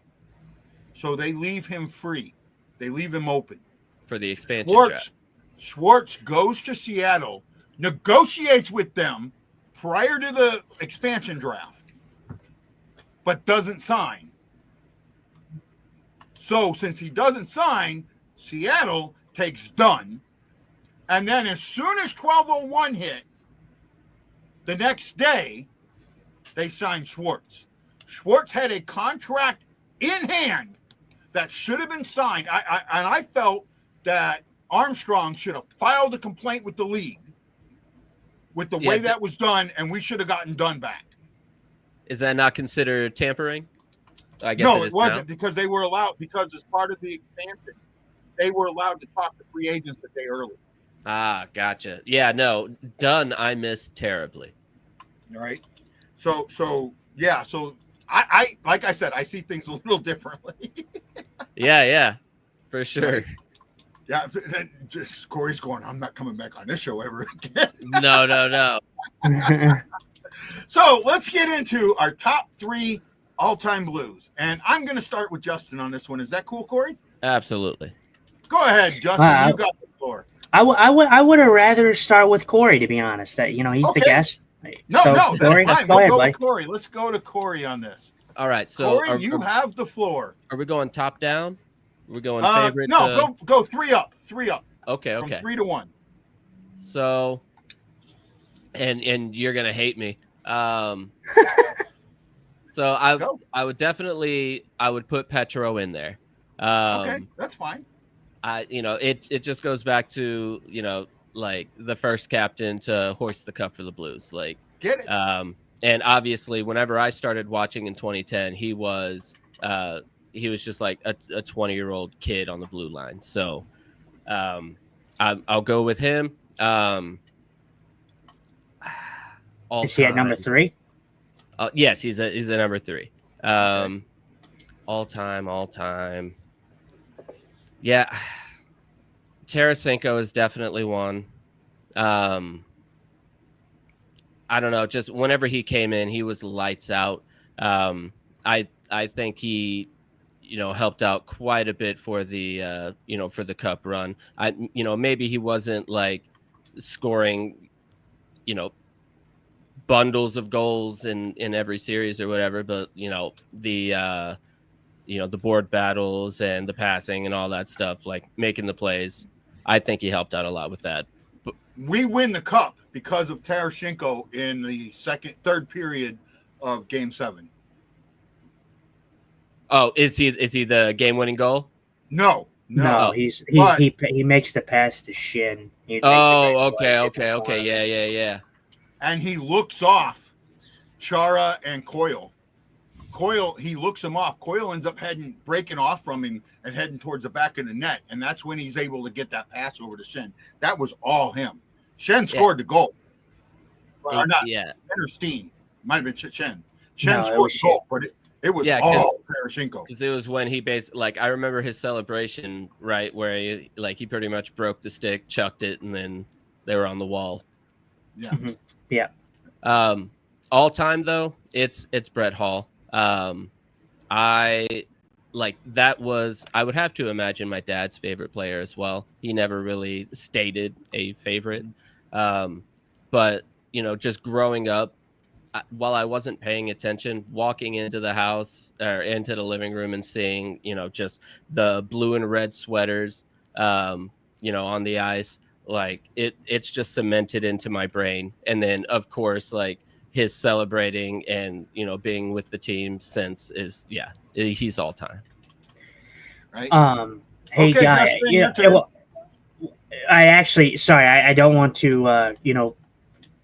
So they leave him free. They leave him open. For the expansion draft. Schwartz goes to Seattle, negotiates with them prior to the expansion draft, but doesn't sign. So since he doesn't sign, Seattle takes Dunn. And then as soon as 1201 hit, the next day, they signed Schwartz. Schwartz had a contract in hand that should have been signed. I felt that Armstrong should have filed a complaint with the league with the way that was done, and we should have gotten Dunn back. Is that not considered tampering? I guess no, it it wasn't now. Because they were allowed, because as part of the expansion, they were allowed to talk to free agents a day early. Ah, gotcha. Yeah, no, Dunn I missed terribly. All right. So I like I said, I see things a little differently. Yeah, for sure. Right. Yeah, just Corey's going, I'm not coming back on this show ever again. No. So let's get into our top 3 all-time Blues. And I'm going to start with Justin on this one. Is that cool, Corey? Absolutely. Go ahead, Justin. You got the floor. I would have rather start with Corey, to be honest. That he's the guest. No, that's Corey, fine. go ahead, to buddy. Corey. Let's go to Corey on this. All right. So Corey, you have the floor. Are we going top down? We're going favorite. No, go 3 up. 3 up. Okay. From 3 to 1. So, and you're gonna hate me. So I would put Petro in there. Okay, that's fine. It just goes back to like the first captain to hoist the cup for the Blues. Like, get it. And obviously, whenever I started watching in 2010, he was just like a 20-year-old kid on the blue line. So I'll go with him. Is he at number 3? Yes, he's a number 3. All time. Yeah, Tarasenko is definitely one. I don't know. Just whenever he came in, he was lights out. I think he, helped out quite a bit for the for the cup run. Maybe he wasn't like scoring, bundles of goals in every series or whatever, but the board battles and the passing and all that stuff, like making the plays, I think he helped out a lot with that. But we win the cup because of Tarasenko in the third period of Game 7. Oh, is he the game-winning goal? No. He makes the pass to Shin. Okay. Yeah. And he looks off Chara and Coyle. He looks him off. Coyle ends up breaking off from him and heading towards the back of the net. And that's when he's able to get that pass over to Shen. That was all him. Shen scored the goal. Or not. Yeah. Shen or Steen. Might have been Shen. Shen scored the goal, but it was all Tarasenko. Because it was when he basically, like, I remember his celebration, right, where he pretty much broke the stick, chucked it, and then they were on the wall. Yeah. Mm-hmm. Yeah. All time though, it's Brett Hall. I would have to imagine my dad's favorite player as well. He never really stated a favorite. But just growing up, while I wasn't paying attention, walking into the house or into the living room and seeing, just the blue and red sweaters, on the ice, like it's just cemented into my brain. And then, of course, like his celebrating and, being with the team since he's all time. Right. Hey, Okay, guy, Justin, your turn. well, I actually, sorry, I don't want to,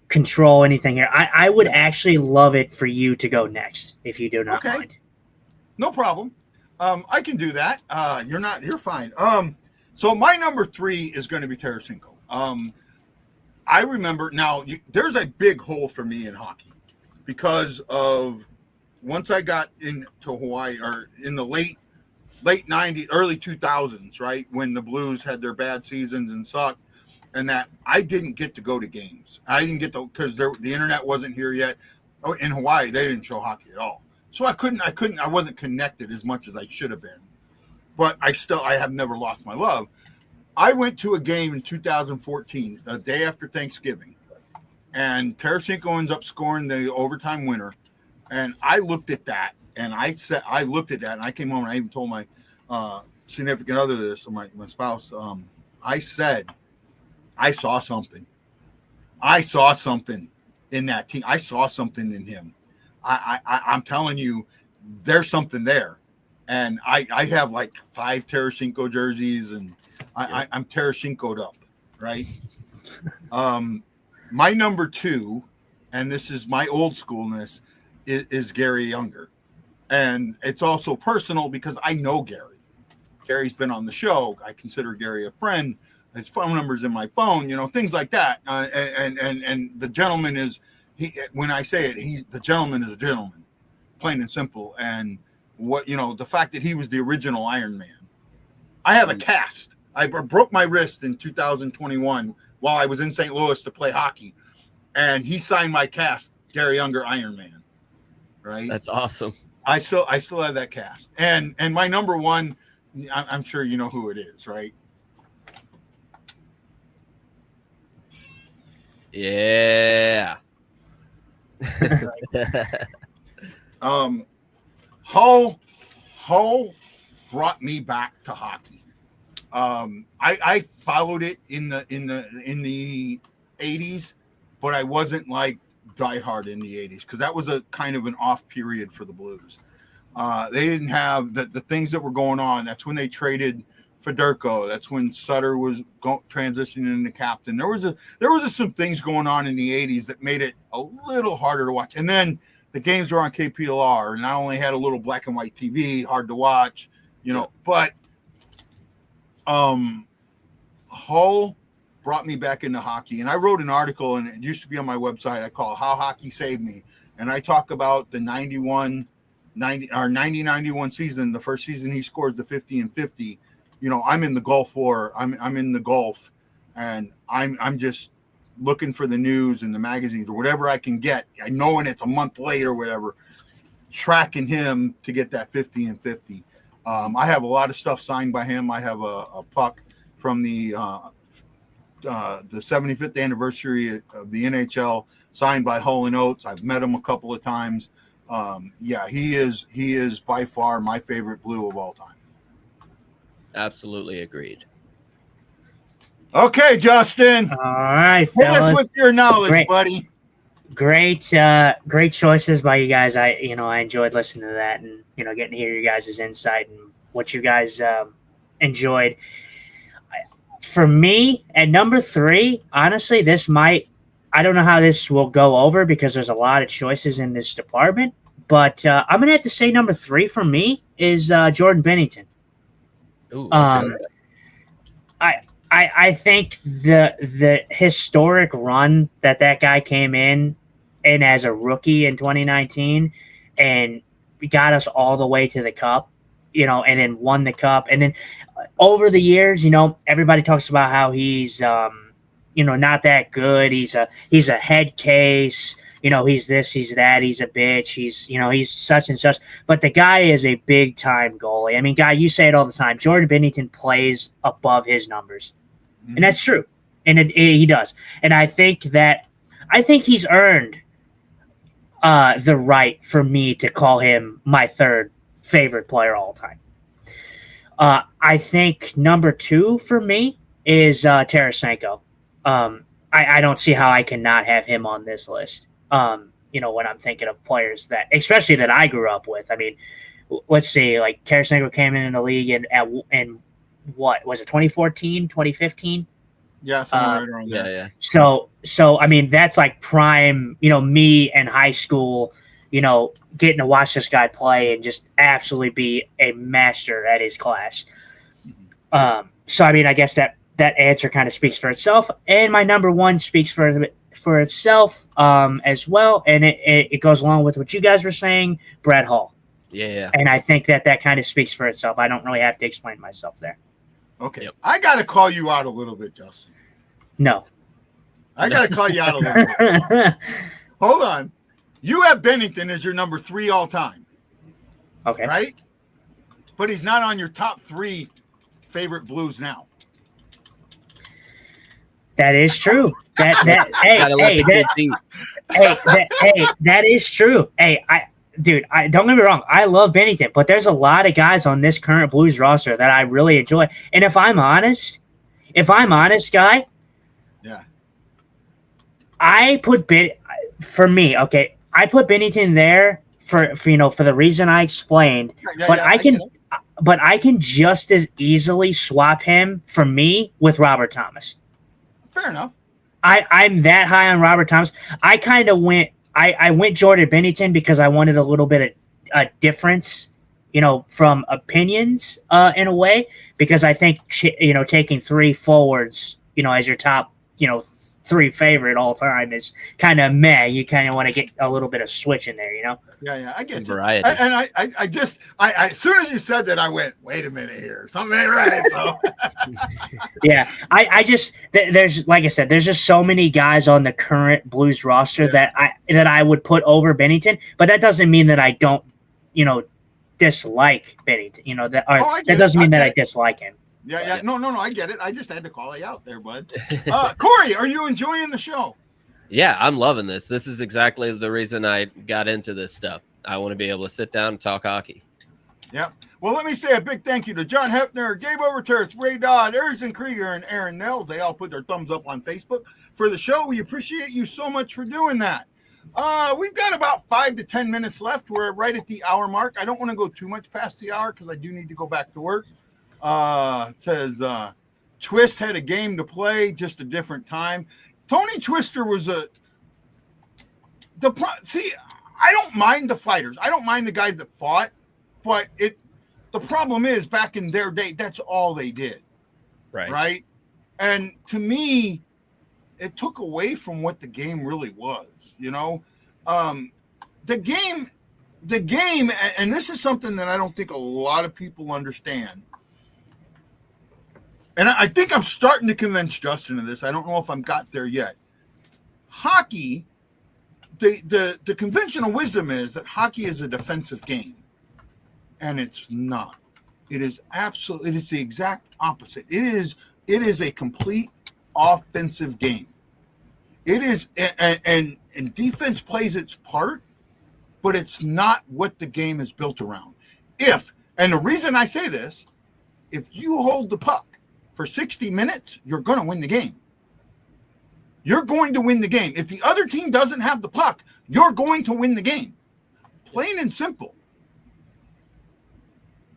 control anything here. I would actually love it for you to go next, if you do not mind. No problem. I can do that. You're fine. So my number 3 is going to be Tarasenko. I remember now. There's a big hole for me in hockey because of once I got into Hawaii, or in the late 90s, early 2000s, right when the Blues had their bad seasons and sucked, and that I didn't get to go to games. I didn't get to, because the internet wasn't here yet. Oh, in Hawaii, they didn't show hockey at all, so I wasn't connected as much as I should have been. But I have never lost my love. I went to a game in 2014, the day after Thanksgiving, and Tarasenko ends up scoring the overtime winner. And I looked at that, and I came home, and I even told my significant other this, my spouse. I said, I saw something. I saw something in that team. I saw something in him. I'm telling you, there's something there. And I have like 5 Tarasenko jerseys, and I'm Tarasenko'd up, right? My number 2, and this is my old schoolness, is Gary Younger. And it's also personal because I know Gary. Gary's been on the show. I consider Gary a friend. His phone number's in my phone, things like that. And the gentleman is, when I say it, the gentleman is a gentleman, plain and simple. And the fact that he was the original Iron Man. I have a cast. I broke my wrist in 2021 while I was in St. Louis to play hockey, and he signed my cast, Gary Younger, Iron Man. Right. That's awesome. I still have that cast. And my number 1, I'm sure you know who it is, right? Yeah. Hull brought me back to hockey. I followed it in the 80s, but I wasn't like diehard in the 80s because that was a kind of an off period for the Blues. They didn't have the things that were going on. That's when they traded Federico. That's when Sutter was transitioning into captain. There was some things going on in the 80s that made it a little harder to watch. And then the games were on KPLR, and I only had a little black and white TV, hard to watch, But Hull brought me back into hockey, and I wrote an article, and it used to be on my website. I call it How Hockey Saved Me, and I talk about the 90-91 season, the first season he scored the 50 and 50. I'm in the Gulf War. I'm in the Gulf, and I'm just looking for the news and the magazines or whatever I can get. I know when it's a month late or whatever, tracking him to get that 50 and 50. I have a lot of stuff signed by him. I have a puck from the 75th anniversary of the NHL signed by Hull and Oates. I've met him a couple of times. He is by far my favorite Blue of all time. Absolutely agreed. Okay, Justin. All right, hit us fellas. with your knowledge, buddy. Great choices by you guys. I enjoyed listening to that, and getting to hear your guys' insight and what you guys enjoyed. For me, at number 3, honestly, I don't know how this will go over because there's a lot of choices in this department, but I'm gonna have to say number 3 for me is Jordan Binnington. Ooh, okay. I think the historic run that guy came in as a rookie in 2019 and got us all the way to the cup, and then won the cup. And then over the years, everybody talks about how he's, not that good. He's a head case. He's this, he's that, he's a bitch. He's such and such. But the guy is a big time goalie. I mean, Guy, you say it all the time. Jordan Binnington plays above his numbers. And that's true. and he does. And I think he's earned the right for me to call him my third favorite player all time. I think number 2 for me is Tarasenko. I don't see how I cannot have him on this list. When I'm thinking of players that, especially that I grew up with. I mean, let's see, like Tarasenko came in the league in what was it, 2014, 2015? Yeah, somewhere right around there. Yeah. So I mean, that's like prime, me in high school, getting to watch this guy play and just absolutely be a master at his class. So I mean, I guess that answer kind of speaks for itself, and my number 1 speaks for itself as well, and it goes along with what you guys were saying, Brett Hall. Yeah. And I think that kind of speaks for itself. I don't really have to explain myself there. Okay. Yep. I got to call you out a little bit, Justin. No. I got to call you out a little bit. Hold on. You have Bennington as your number 3 all time. Okay. Right? But he's not on your top 3 favorite Blues now. That is true. That is true. Hey, I don't get me wrong. I love Bennington, but there's a lot of guys on this current Blues roster that I really enjoy. And if I'm honest, guy, yeah, I put Bennington there for the reason I explained. But I can just as easily swap him for me with Robert Thomas. Fair enough. I'm that high on Robert Thomas. I kind of went Jordan Bennington because I wanted a little bit of a difference, from opinions in a way, because I think, taking 3 forwards, as your top, 3 favorite all time is kind of meh. You kind of want to get a little bit of switch in there, Yeah, I get you. Variety. And I just as soon as you said that, I went, wait a minute here, something ain't right. So yeah, I just there's, like I said, there's just so many guys on the current Blues roster that I would put over Bennington, but that doesn't mean that I don't, dislike Bennington. That doesn't mean that I dislike him. Yeah. No, I get it. I just had to call you out there, bud. Corey, are you enjoying the show? Yeah, I'm loving this. This is exactly the reason I got into this stuff. I want to be able to sit down and talk hockey. Yep. Well, let me say a big thank you to John Hefner, Gabe Overturf, Ray Dodd, Harrison Krieger, and Aaron Nels. They all put their thumbs up on Facebook for the show. We appreciate you so much for doing that. We've got about 5 to 10 minutes left. We're right at the hour mark. I don't want to go too much past the hour because I do need to go back to work. It says Twist had a game to play, just a different time. Tony Twister was I don't mind the fighters. I don't mind the guys that fought, but the problem is back in their day, that's all they did. Right. And to me, it took away from what the game really was, the game, and this is something that I don't think a lot of people understand. And I think I'm starting to convince Justin of this. I don't know if I'm got there yet. Hockey, the conventional wisdom is that hockey is a defensive game. And it's not. It is the exact opposite. It is a complete offensive game. It is, and defense plays its part, but it's not what the game is built around. And the reason I say this, if you hold the puck for 60 minutes, you're going to win the game. You're going to win the game. If the other team doesn't have the puck, you're going to win the game. Plain and simple.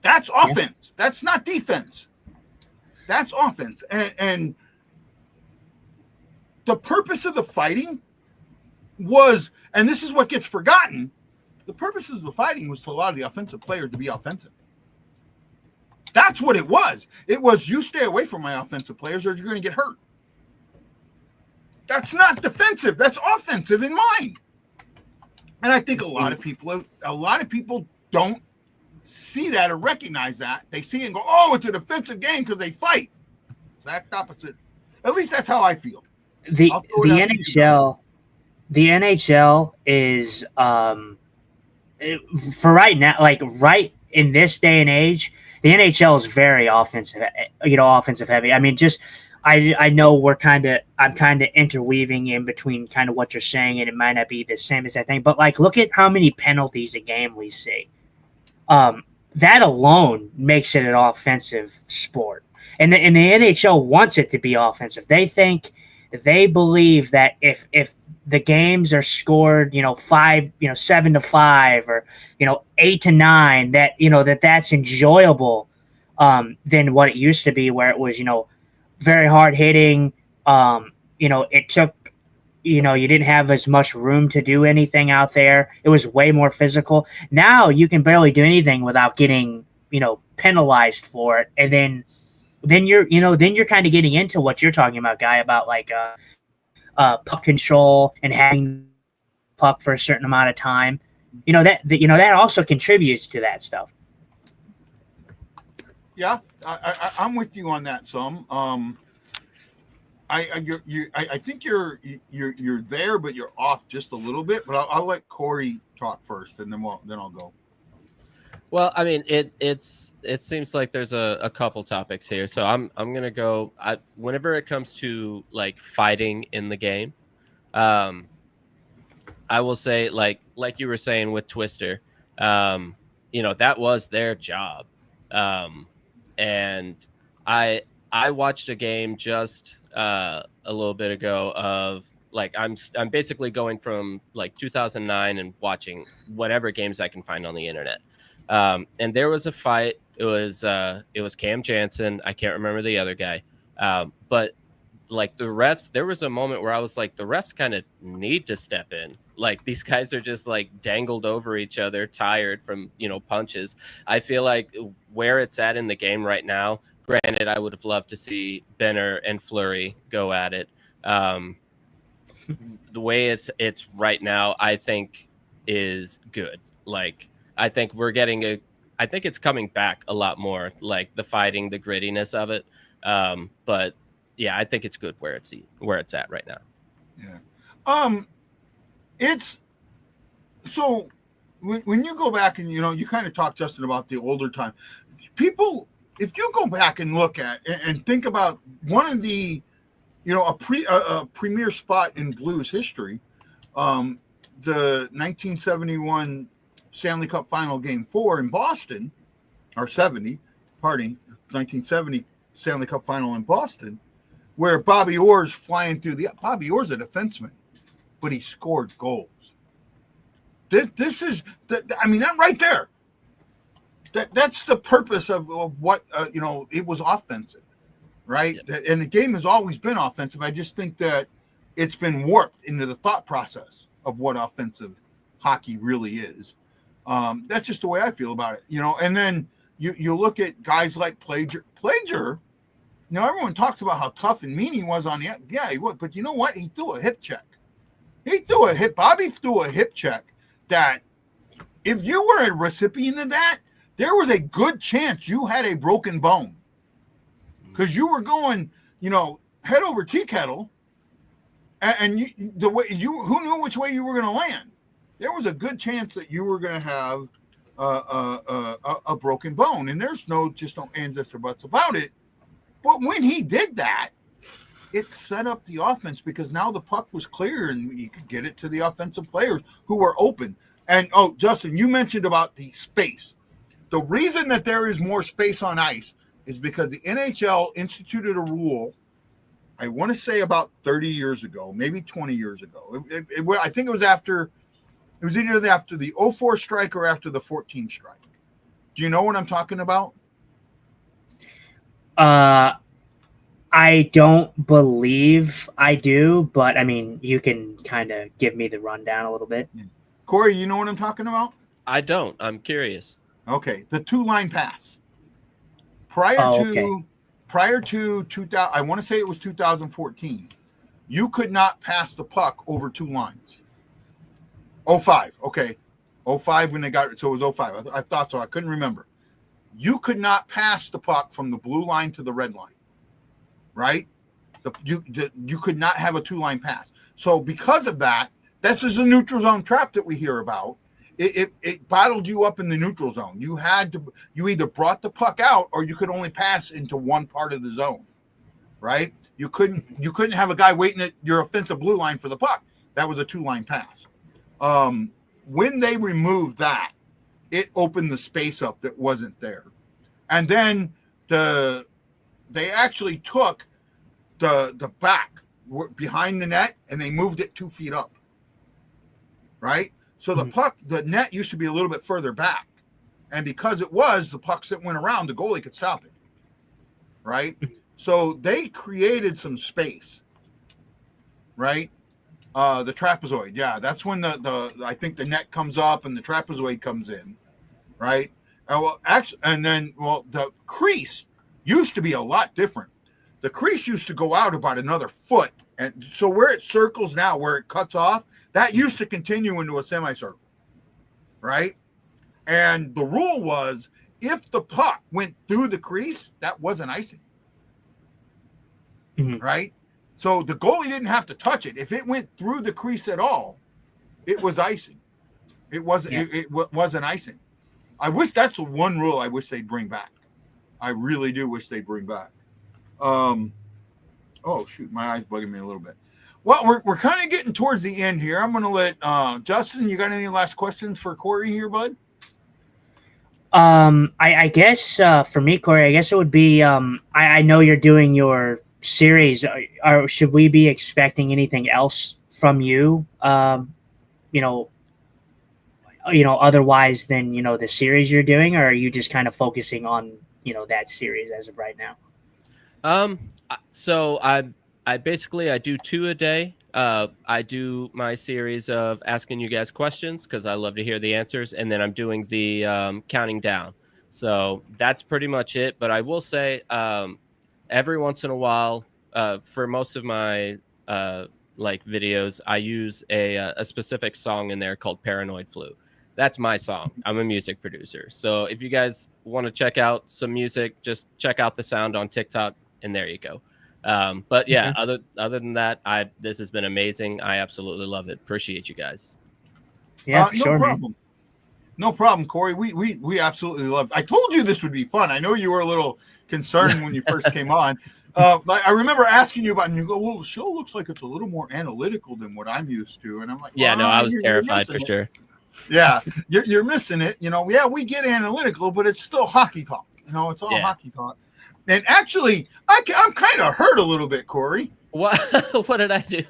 That's offense. That's not defense. That's offense. And the purpose of the fighting was, and this is what gets forgotten, the purpose of the fighting was to allow the offensive player to be offensive. That's what it was. It was, you stay away from my offensive players or you're going to get hurt. That's not defensive. That's offensive in mind. And I think a lot of people don't see that or recognize that. They see it and go, oh, it's a defensive game because they fight. Exact opposite. At least that's how I feel. The NHL is for right now, like right in this day and age, the NHL is very offensive heavy. I mean, I know I'm kind of interweaving in between kind of what you're saying, and it might not be the same as I think, but like, look at how many penalties a game we see. That alone makes it an offensive sport, and the NHL wants it to be offensive. They believe that if the games are scored, 7-5, or 8-9, that that's enjoyable, than what it used to be, where it was very hard hitting. It took, you didn't have as much room to do anything out there. It was way more physical. Now you can barely do anything without getting, penalized for it. And then you're kind of getting into what you're talking about, Guy, about like puck control and having the puck for a certain amount of time. That also contributes to that stuff. Yeah, I'm with you on that. Some. I think you're there, but you're off just a little bit. But I'll let Corey talk first, and then I'll go. Well, I mean, it seems like there's a couple topics here, so I'm gonna go. Whenever it comes to like fighting in the game, I will say like you were saying with Twister, that was their job, and I watched a game just a little bit ago of like I'm basically going from like 2009 and watching whatever games I can find on the internet. And there was a fight. It was Cam Jansen. I can't remember the other guy. But like the refs, there was a moment where I was like, the refs kind of need to step in. Like these guys are just like dangled over each other, tired from, punches. I feel like where it's at in the game right now, granted, I would have loved to see Benner and Fleury go at it. The way it's right now, I think is good. Like, I think I think it's coming back a lot more, like the fighting, the grittiness of it. But yeah, I think it's good where it's at right now. Yeah. It's so when you go back and you kind of talk, Justin, about the older time people. If you go back and look at and think about one of the, a premier spot in Blues history, the 1971 Stanley Cup Final Game 4 in Boston, or 1970 Stanley Cup Final in Boston, where Bobby Orr's flying through Bobby Orr's a defenseman, but he scored goals. This is that right there. That's the purpose of what it was offensive, right? Yep. And the game has always been offensive. I just think that it's been warped into the thought process of what offensive hockey really is. That's just the way I feel about it, And then you look at guys like Plager. Everyone talks about how tough and mean he was on the he was, but you know what? He threw a hip check. Bobby threw a hip check that if you were a recipient of that, there was a good chance you had a broken bone because you were going, head over tea kettle, and who knew which way you were going to land? There was a good chance that you were going to have a broken bone, and there's no ands or buts about it. But when he did that, it set up the offense because now the puck was clear and you could get it to the offensive players who were open. And Justin, you mentioned about the space. The reason that there is more space on ice is because the NHL instituted a rule, I want to say about 30 years ago, maybe 20 years ago. I think it was either after the 04 strike or after the 14 strike. Do you know what I'm talking about? I don't believe I do, but I mean, you can kind of give me the rundown a little bit. Corey, you know what I'm talking about? I don't. I'm curious. Okay, the 2-line pass. Prior to 2000, I want to say it was 2014. You could not pass the puck over 2 lines. 05, okay. 05 when they got it, so it was 05. I thought so. I couldn't remember. You could not pass the puck from the blue line to the red line, right? You could not have a 2-line pass. So because of that, that's just a neutral zone trap that we hear about. It bottled you up in the neutral zone. You either brought the puck out or you could only pass into one part of the zone, right? You couldn't have a guy waiting at your offensive blue line for the puck. That was a 2-line pass. When they removed that, it opened the space up that wasn't there. And then they actually took the back behind the net and they moved it 2 feet up. Right? So the net used to be a little bit further back. And because it was, the pucks that went around, the goalie could stop it. Right? So they created some space. Right? The trapezoid. Yeah, that's when I think the net comes up and the trapezoid comes in. Right? The crease used to be a lot different. The crease used to go out about another foot. And so where it circles now, where it cuts off, that used to continue into a semicircle. Right? And the rule was if the puck went through the crease, that wasn't icing. Right? So the goalie didn't have to touch it. If it went through the crease at all, it was icing. It wasn't. Yeah. It wasn't icing. I wish that's the one rule I wish they'd bring back. I really do wish they'd bring back. Oh shoot, my eyes bugging me a little bit. Well, we're kind of getting towards the end here. I'm going to let Justin. You got any last questions for Corey here, bud? I guess for me, Corey, I guess it would be. I know you're doing your series. Or should we be expecting anything else from you? Otherwise than the series you're doing, or are you just kind of focusing on that series as of right now? So I basically do 2 a day. I do my series of asking you guys questions because I love to hear the answers, and then I'm doing the counting down. So that's pretty much it. But I will say, every once in a while, for most of my videos, I use a specific song in there called "Paranoid Flu." That's my song. I'm a music producer. So if you guys want to check out some music, just check out the sound on TikTok, and there you go. But yeah, other than that, this has been amazing. I absolutely love it. Appreciate you guys. Yeah, no problem. Man. No problem, Corey. We absolutely love. I told you this would be fun. I know you were a little concerned when you first came on. I remember asking you about it, and you go, "Well, the show looks like it's a little more analytical than what I'm used to." And I'm like, "Yeah, no, I was terrified for sure." Yeah, you're missing it. Yeah, we get analytical, but it's still hockey talk. It's all hockey talk. And actually, I'm kind of hurt a little bit, Corey. What? What did I do?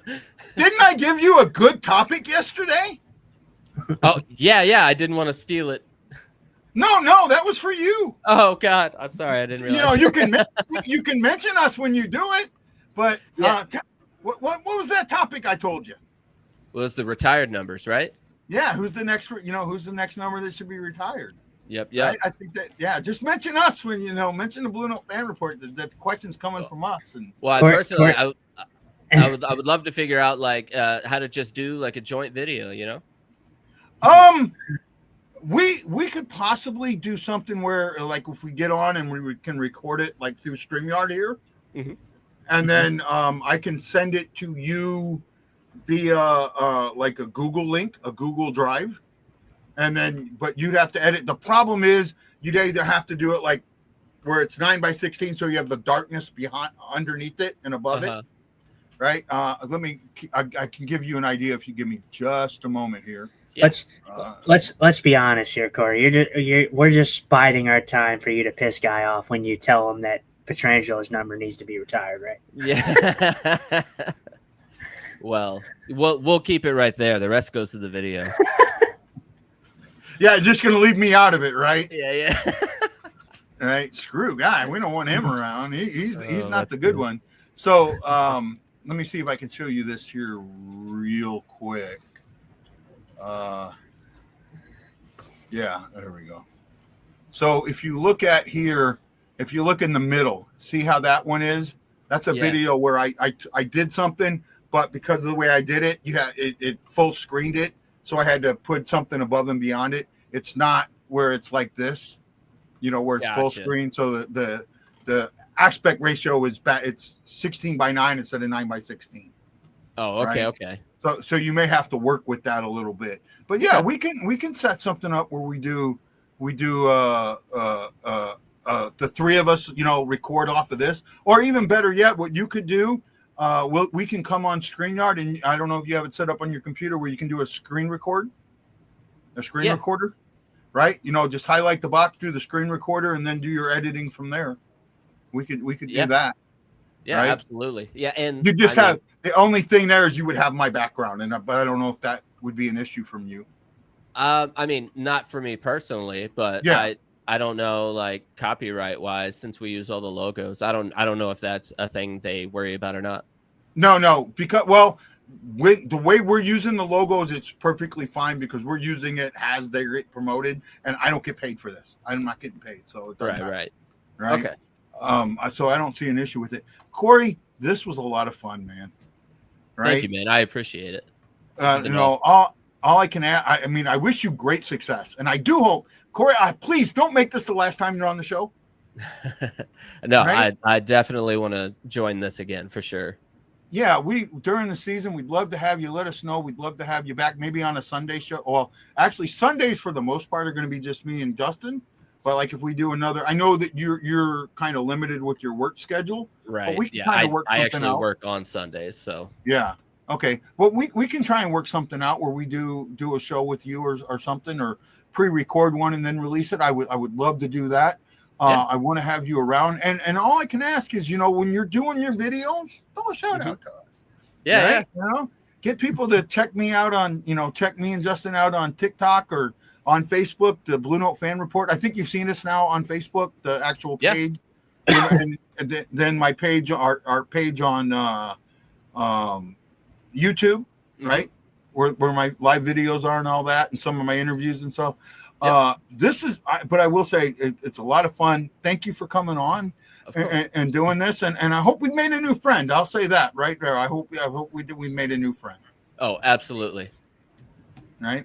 Didn't I give you a good topic yesterday? Oh, yeah. I didn't want to steal it. No, that was for you. Oh God, I'm sorry, I didn't realize. You can mention us when you do it, but what was that topic I told you? It was the retired numbers, right? Yeah, who's the next number that should be retired? Yep. Right? I think that, just mention us when mention the Blue Note fan report that the question's coming from us. And personally, I would love to figure out how to just do a joint video. We could possibly do something where if we get on and we can record it through StreamYard here, and then I can send it to you via a Google link, a Google Drive. And then, but you'd have to edit. The problem is you'd either have to do it where it's 9:16, so you have the darkness underneath it and above it, right? I can give you an idea if you give me just a moment here. Yeah. Let's be honest here, Corey. We're just biding our time for you to piss Guy off when you tell him that Petrangelo's number needs to be retired, right? Yeah. Well, we'll keep it right there. The rest goes to the video. Yeah, just gonna leave me out of it, right? Yeah. All right, screw Guy. We don't want him around. He's not the good one. So let me see if I can show you this here real quick. Yeah, there we go. So if you look at here, if you look in the middle, see how that one is? That's a video where I did something, but because of the way I did it, it full screened it. So I had to put something above and beyond it. It's not where it's like this, where it's full screen. So the aspect ratio is it's 16:9 instead of 9:16. Oh, okay, right? Okay. So you may have to work with that a little bit. But yeah, we can set something up where we do a the three of us, record off of this, or even better yet, what you could do, we can come on StreamYard, and I don't know if you have it set up on your computer where you can do a screen recorder, right? Just highlight the box, do the screen recorder, and then do your editing from there. We could do that. Yeah, right? Absolutely. Yeah, and you just have the only thing there is you would have my background, but I don't know if that would be an issue from you. I mean, not for me personally, but yeah. I don't know, like copyright wise, since we use all the logos. I don't know if that's a thing they worry about or not. No, because the way we're using the logos, it's perfectly fine because we're using it as they get promoted, and I don't get paid for this. I'm not getting paid, so it doesn't matter. Right. Okay. So I don't see an issue with it. Corey, this was a lot of fun, man. Right? Thank you, man. I appreciate it. All I can add, I wish you great success, and I do hope, Corey, please don't make this the last time you're on the show. No, right? I definitely want to join this again for sure. Yeah, during the season, we'd love to have you. Let us know. We'd love to have you back, maybe on a Sunday show. Well, actually, Sundays for the most part are going to be just me and Justin. But like if we do another, I know that you're kind of limited with your work schedule. Right. But we can kind of work something out. I actually work on Sundays, so. Yeah. Okay. Well, we can try and work something out where we do a show with you or something, or pre-record one and then release it. I would love to do that. I want to have you around, and all I can ask is, when you're doing your videos, throw a shout out to us. Yeah. Right? Get people to check me out on, check me and Justin out on TikTok or on Facebook, the Blue Note Fan Report. I think you've seen us now on Facebook, the actual page, and then my page, our page on YouTube, right, where my live videos are and all that, and some of my interviews and stuff. But I will say it's a lot of fun. Thank you for coming on and doing this, and I hope we made a new friend. I'll say that right there. I hope we made a new friend. Oh, absolutely. Right,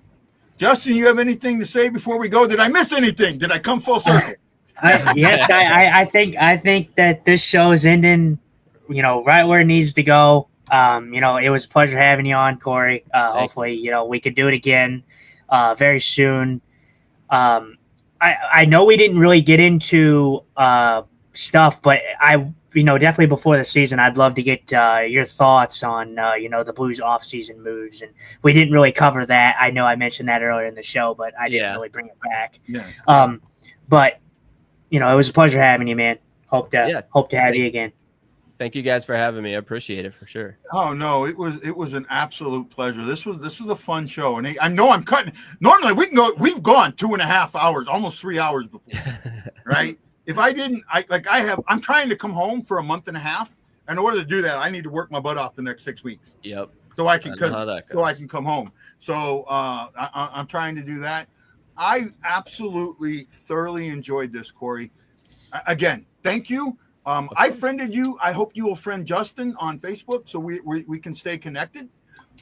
Justin, you have anything to say before we go? Did I miss anything? Did I come full circle? Yes, I think that this show is ending, right where it needs to go. It was a pleasure having you on, Corey. Hopefully, we could do it again very soon. I know we didn't really get into stuff, but definitely before the season, I'd love to get your thoughts on, the Blues off-season moves. And we didn't really cover that. I know I mentioned that earlier in the show, but I didn't really bring it back. Yeah. But, it was a pleasure having you, man. Hope to have you again. Thank you guys for having me. I appreciate it for sure. Oh no, it was an absolute pleasure. This was a fun show, and I know I'm cutting. Normally we've gone 2.5 hours, almost 3 hours before, right? If I didn't, I'm trying to come home for a month and a half. In order to do that, I need to work my butt off the next 6 weeks. Yep. So I can come home. So I'm trying to do that. I absolutely thoroughly enjoyed this, Corey. Again, thank you. I friended you. I hope you will friend Justin on Facebook so we can stay connected.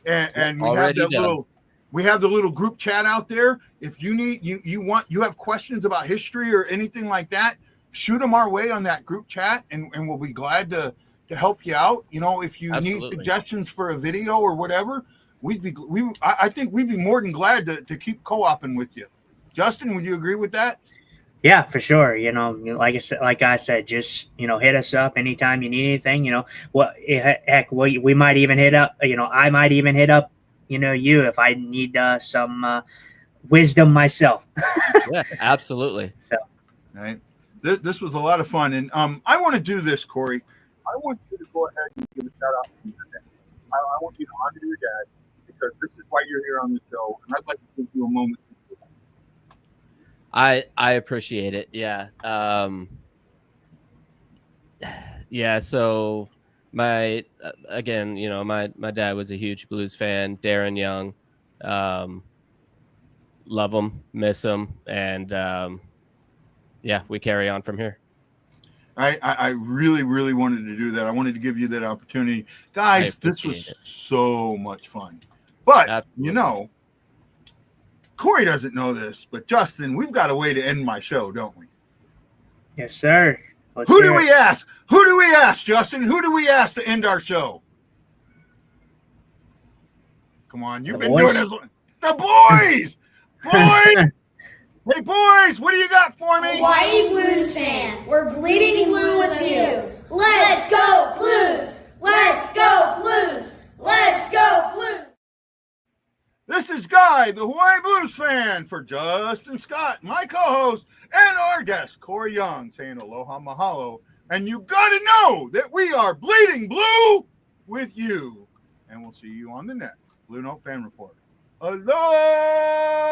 And we have the little group chat out there. If you need you have questions about history or anything like that, shoot them our way on that group chat, and we'll be glad to help you out. If you need suggestions for a video or whatever, I think we'd be more than glad to keep co-oping with you. Justin, would you agree with that? Yeah, for sure. Like I said, just hit us up anytime you need anything. We might even hit up. I might even hit up. You if I need some wisdom myself. Yeah, absolutely. So, right. This was a lot of fun, and I want to do this, Corey. I want you to go ahead and give a shout out to your dad. I want you to honor your dad because this is why you're here on the show, and I'd like to give you a moment. I appreciate it. Yeah. So my dad was a huge Blues fan, Darren Young. Love him, miss him. And we carry on from here. I really, really wanted to do that. I wanted to give you that opportunity. Guys, this was so much fun. But, absolutely. Corey doesn't know this, but Justin, we've got a way to end my show, don't we? Yes, sir. Who do we ask? Who do we ask, Justin? Who do we ask to end our show? Come on, you've been doing this. The boys! Boys! Hey, boys, what do you got for me? Hawaii Blues fan, we're bleeding blue with you. Let's go Blues! Let's go Blues! Let's go Blues! This is Guy, the Hawaii Blues fan, for Justin Scott, my co-host, and our guest, Corey Young, saying aloha mahalo. And you got to know that we are bleeding blue with you. And we'll see you on the next Blue Note Fan Report. Aloha!